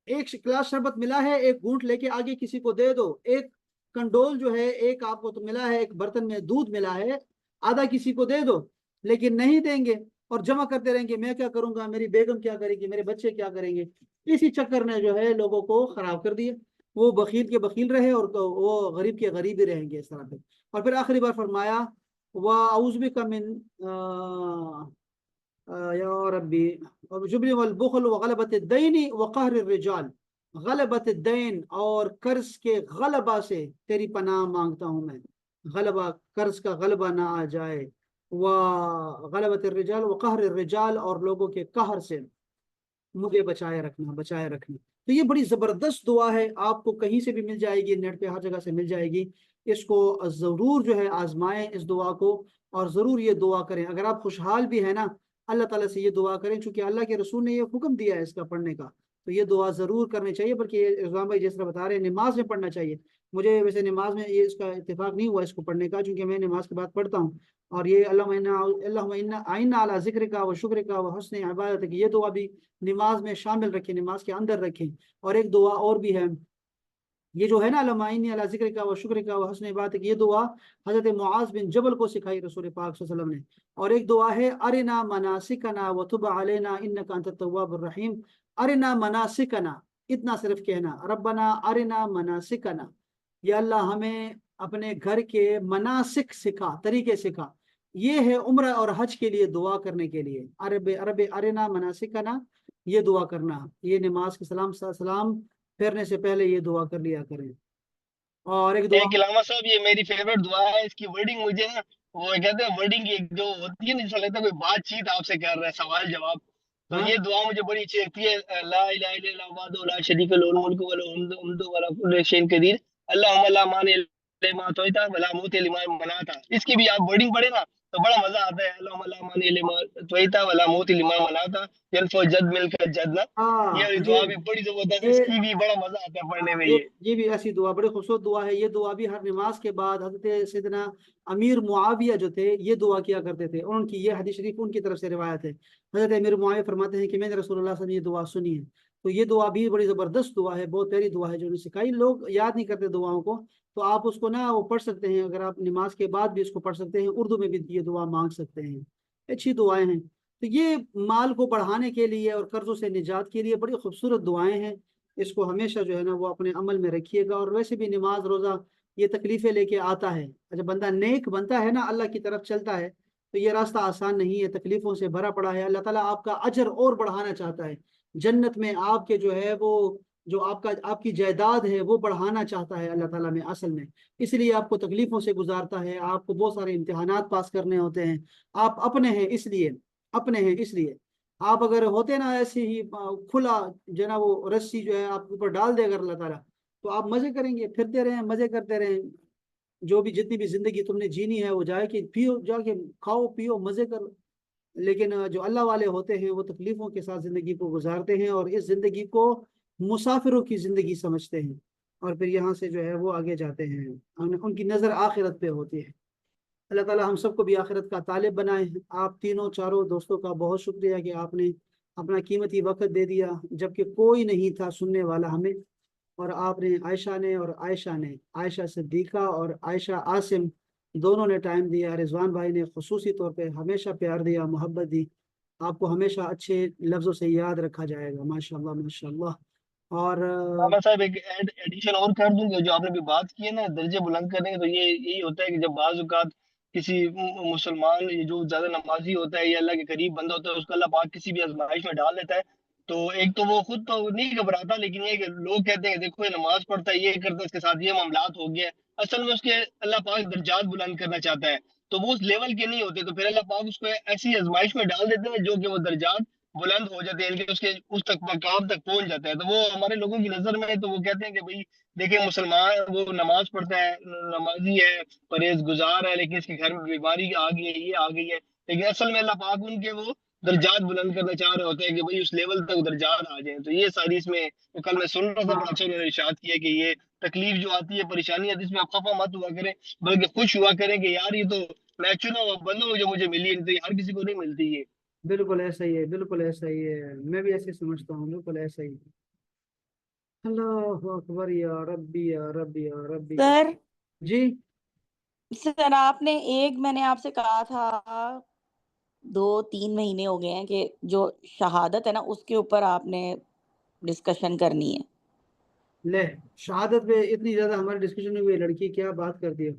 एक गिलास शरबत मिला है, एक घूंट लेके आगे किसी को दे दो। एक कंडोल जो है, एक आपको तो मिला है, एक बर्तन में दूध मिला है, आधा किसी को दे दो। लेकिन नहीं देंगे, और जमा करते रहेंगे, मैं क्या करूंगा, मेरी बेगम क्या करेगी, मेरे बच्चे क्या करेंगे। इसी चक्कर ने जो है लोगों को खराब कर दिया। वो बखील के बखील रहे, और तो वो गरीब के गरीब ही रहेंगे इस तरह पे। और फिर आखिरी बार फरमाया, वह औज़ बिका मिन या रब्बी, और जुबली वल बुखल व गलबत दैनी व कहर रिजाल। غلبت الدین، اور قرض کے غلبہ سے تیری پناہ مانگتا ہوں میں، غلبہ قرض کا غلبہ نہ آ جائے، و غلبت الرجال و قہر الرجال، اور لوگوں کے قہر سے مجھے بچائے رکھنا، بچائے رکھنا۔ تو یہ بڑی زبردست دعا ہے، آپ کو کہیں سے بھی مل جائے گی، نیٹ پہ ہر جگہ سے مل جائے گی، اس کو ضرور جو ہے آزمائیں اس دعا کو، اور ضرور یہ دعا کریں۔ اگر آپ خوشحال بھی ہیں نا، اللہ تعالیٰ سے یہ دعا کریں، چونکہ اللہ کے رسول نے یہ حکم دیا ہے اس کا پڑھنے کا، تو یہ دعا ضرور کرنی چاہیے، بلکہ یہ رضوان بھائی جس طرح بتا رہے ہیں نماز میں پڑھنا چاہیے۔ مجھے ویسے نماز میں یہ اس کا اتفاق نہیں ہوا اس کو پڑھنے کا، چونکہ میں نماز کے بعد پڑھتا ہوں، اور یہ اللہم اعنا علی ذکرک و شکرک و حسن عبادتک، یہ دعا بھی نماز میں شامل رکھیں، نماز کے اندر رکھیں۔ اور ایک دعا اور بھی ہے، یہ جو ہے نا اللہم اعنا علی ذکرک و شکرک و حسن عبادتک، یہ دعا حضرت معاذ بن جبل کو سکھائی رسول پاک صلی اللہ علیہ وسلم نے۔ اور ایک دعا ہے ارنا مناسکنا وتب علینا انک انت التواب الرحیم، ارنا مناسکنا، اتنا صرف کہنا، ربنا ارنا مناسکنا، یا اللہ ہمیں اپنے گھر کے مناسک سکھا، طریقے سکھا۔ یہ ہے عمرہ اور حج کے لیے دعا کرنے کے لیے، عرب ارنا مناسکنا، یہ دعا کرنا، یہ نماز کے سلام پھیرنے سے پہلے یہ دعا کر لیا کریں۔ اور ایک دعا، علامہ صاحب یہ میری فیوریٹ دعا ہے، اس کی ورڈنگ مجھے نا وہ کہتے ہیں ورڈنگ کی جو ہوتی ہے نا، جیسا لگتا ہے کوئی بات چیت آپ سے کر رہا ہے، سوال جواب، تو ہاں یہ دعا مجھے بڑی اچھی لگتی ہے، لا الہ الا اللہ وحدہ لا شریک لہ الملک وله الحمد وعلى كل شيء قدیر، اللهم لا مانع لما اعطیت ولا معطی لما منعت، اس کی بھی آپ ورڈنگ پڑھیں نا تو بڑا مزہ آتا ہے، اللهم لا مانع لما اعطیت ولا معطی لما منعت ينفع الجد ملک الجد، ہاں یہ دعا بھی بڑی زبردست ہے، اس کی بھی بڑا مزہ آتا ہے پڑھنے میں یہ۔ یہ بھی ایسی دعا، بڑی خوبصورت دعا ہے، یہ دعا بھی ہر نماز کے بعد حضرت سیدنا امیر معاویہ جو تھے یہ دعا کیا کرتے تھے، ان کی یہ حدیث شریف ان کی طرف سے روایت ہے۔ حضرت امیر معاویہ فرماتے ہیں کہ میں نے رسول اللہ صلی اللہ علیہ وسلم یہ دعا سنی ہے، تو یہ دعا بھی بڑی زبردست دعا ہے، بہت پیاری دعا ہے جو انہوں نے سکھائی، لوگ یاد نہیں کرتے دعاؤں کو، تو آپ اس کو نا وہ پڑھ سکتے ہیں، اگر آپ نماز کے بعد بھی اس کو پڑھ سکتے ہیں، اردو میں بھی یہ دعا مانگ سکتے ہیں، اچھی دعائیں ہیں۔ تو یہ مال کو بڑھانے کے لیے اور قرضوں سے نجات کے لیے بڑی خوبصورت دعائیں ہیں، اس کو ہمیشہ جو ہے نا وہ اپنے عمل میں رکھیے گا۔ اور ویسے بھی نماز روزہ یہ تکلیفیں لے کے آتا ہے، جب بندہ نیک بنتا ہے نا، اللہ کی طرف چلتا ہے، تو یہ راستہ آسان نہیں ہے، تکلیفوں سے بھرا پڑا ہے۔ اللہ تعالیٰ آپ کا اجر اور بڑھانا چاہتا ہے، جنت میں آپ کے جو ہے وہ جو آپ کی جائیداد ہے وہ بڑھانا چاہتا ہے اللہ تعالیٰ میں اصل میں، اس لیے آپ کو تکلیفوں سے گزارتا ہے، آپ کو بہت سارے امتحانات پاس کرنے ہوتے ہیں، آپ اپنے ہیں اس لیے، اپنے ہیں اس لیے۔ آپ اگر ہوتے نا ایسے ہی کھلا جو ہے نا وہ رسی جو ہے آپ کے اوپر ڈال دے اگر اللہ تعالیٰ، تو آپ مزے کریں گے، پھرتے رہیں، مزے کرتے رہیں، جو بھی جتنی بھی زندگی تم نے جینی ہے وہ جا کے پیو، جا کے کھاؤ پیو مزے کرو۔ لیکن جو اللہ والے ہوتے ہیں وہ تکلیفوں کے ساتھ زندگی کو گزارتے ہیں، اور اس زندگی کو مسافروں کی زندگی سمجھتے ہیں، اور پھر یہاں سے جو ہے وہ آگے جاتے ہیں، ان کی نظر آخرت پہ ہوتی ہے۔ اللہ تعالیٰ ہم سب کو بھی آخرت کا طالب بنائے۔ آپ تینوں چاروں دوستوں کا بہت شکریہ کہ آپ نے اپنا قیمتی وقت دے دیا، جبکہ کوئی نہیں تھا سننے والا ہمیں، اور آپ نے عائشہ نے اور عائشہ نے، عائشہ صدیقہ اور عائشہ عاصم دونوں نے ٹائم دیا، رضوان بھائی نے خصوصی طور پہ ہمیشہ پیار دیا، محبت دی، آپ کو ہمیشہ اچھے لفظوں سے یاد رکھا جائے گا، ماشاء اللہ ماشاء اللہ۔ اور محمد صاحب ایک ایڈیشن اور کر دوں گا، جو آپ نے بھی بات کی ہے نا درجے بلند کرنے کے، تو یہی ہوتا ہے کہ جب بعض اوقات کسی مسلمان جو زیادہ نمازی ہوتا ہے یا اللہ کے قریب بندہ ہوتا ہے، اس کو اللہ پاک کسی بھی آزمائش میں ڈال دیتا ہے، تو ایک تو وہ خود تو نہیں گھبراتا، لیکن یہ کہ لوگ کہتے ہیں کہ دیکھو یہ نماز پڑھتا ہے، یہ کرتا ہے، اس کے ساتھ یہ معاملات ہو گیا، اصل میں اس کے اللہ پاک درجات بلند کرنا چاہتا ہے، تو وہ اس لیول کے نہیں ہوتے، تو پھر اللہ پاک اس کو ایسی آزمائش میں ڈال دیتے ہیں جو کہ وہ درجات بلند ہو جاتے ہیں، کہ اس تک مقام تک پہنچ جاتا ہے، تو وہ ہمارے لوگوں کی نظر میں تو وہ کہتے ہیں کہ بھئی دیکھیں مسلمان وہ نماز پڑھتا ہے، نمازی ہے، پرہیز گزار ہے، لیکن اس کے گھر میں بیماری آ گئی ہے، یہ آ گئی ہے، لیکن اصل میں اللہ پاک ان کے وہ درجات بلند کرنا چاہ رہے ہوتے ہیں کہ بھئی اس لیول تک درجات آ جائیں، تو یہ ساری اس میں کل میں سن رہا تھا، بڑا اچھا انہوں نے ارشاد کیا کہ یہ تکلیف جو آتی ہے، پریشانی آتی ہے، اس میں آپ خفا مت ہوا کریں، بلکہ خوش ہوا کریں کہ یار یہ تو میں چنا ہوا بندہ ہوں جو مجھے ملی ہے، تو یہ ہر کسی کو نہیں ملتی یہ۔ بالکل ایسا ہی ہے، بالکل ایسا ہی ہے، میں بھی ایسے سمجھتا ہوں، بالکل ایسا ہی ہے۔ اللہ اکبر یا ربی یا ربی یا ربی۔ سر جی سر آپ نے میں نے آپ سے کہا تھا 2-3 مہینے ہو گئے ہیں کہ جو شہادت ہے نا اس کے اوپر آپ نے ڈسکشن کرنی ہے۔ لے، شہادت پہ اتنی زیادہ ہماری ڈسکشن ہوئی، لڑکی کیا بات کر دی ہے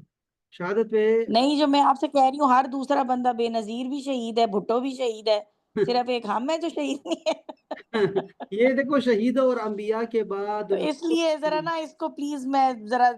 شہادت پہ؟ نہیں، جو میں آپ سے کہہ رہی ہوں ہر دوسرا بندہ، بے نظیر بھی شہید ہے، بھٹو بھی شہید ہے، صرف ایک ہم ہے جو شہید نہیں ہے۔ یہ دیکھو شہیدوں اور انبیاء کے بعد تو اس لیے ذرا نا اس کو پلیز میں ذرا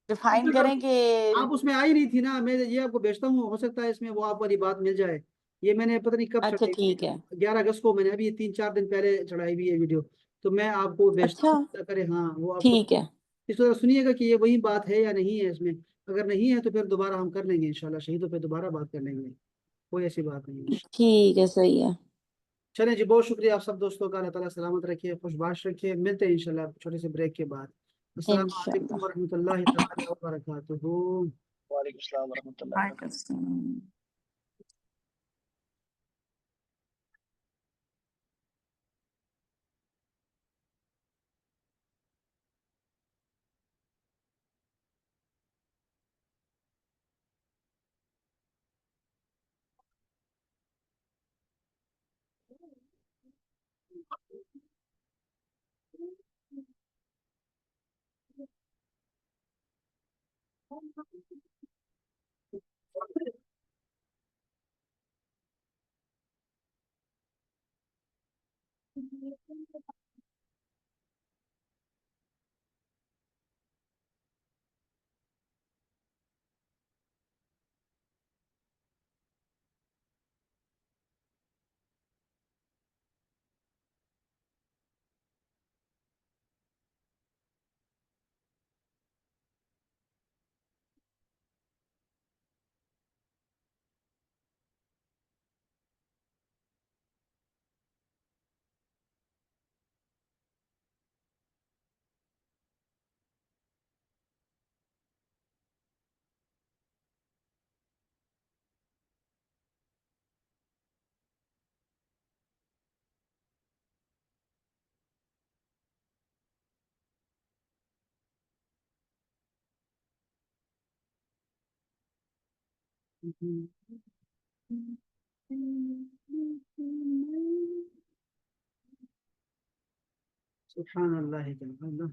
ڈیفائن کریں کہ آپ اس میں آئی نہیں تھی نا، میں یہ آپ کو بھیجتا ہوں، ہو سکتا ہے اس میں وہ آپ والی بات مل جائے. یہ میں نے پتہ نہیں کب اچھا چڑھائی ٹھیک ہے. 11 اگست کو میں نے ابھی 3-4 دن پہلے چڑھائی ہوئی ہے ویڈیو، تو میں آپ کو بھیجتا اچھا ہوں، اللہ کرے ہاں وہ آپ کو ٹھیک ہے. اس طرح سنیے گا کہ یہ وہی بات ہے یا نہیں ہے اس میں. اگر نہیں ہے تو پھر دوبارہ ہم کر لیں گے انشاءاللہ، شہیدوں پہ دوبارہ بات کر لیں گے، کوئی ایسی بات نہیں ہے. ٹھیک ہے صحیح ہے. چلیں جی، بہت شکریہ آپ سب دوستوں کا، اللہ تعالیٰ سلامت رکھیے، خوش باش رکھیے. ملتے ہیں انشاءاللہ چھوٹے سے بریک کے بعد. السلام انشاءاللہ. علیکم ورحمۃ اللہ تعالیٰ وبرکاتہ. وعلیکم السلام ورحمۃ اللہ وبرکاتہ. وعلیکم السلام. سبحان اللہ.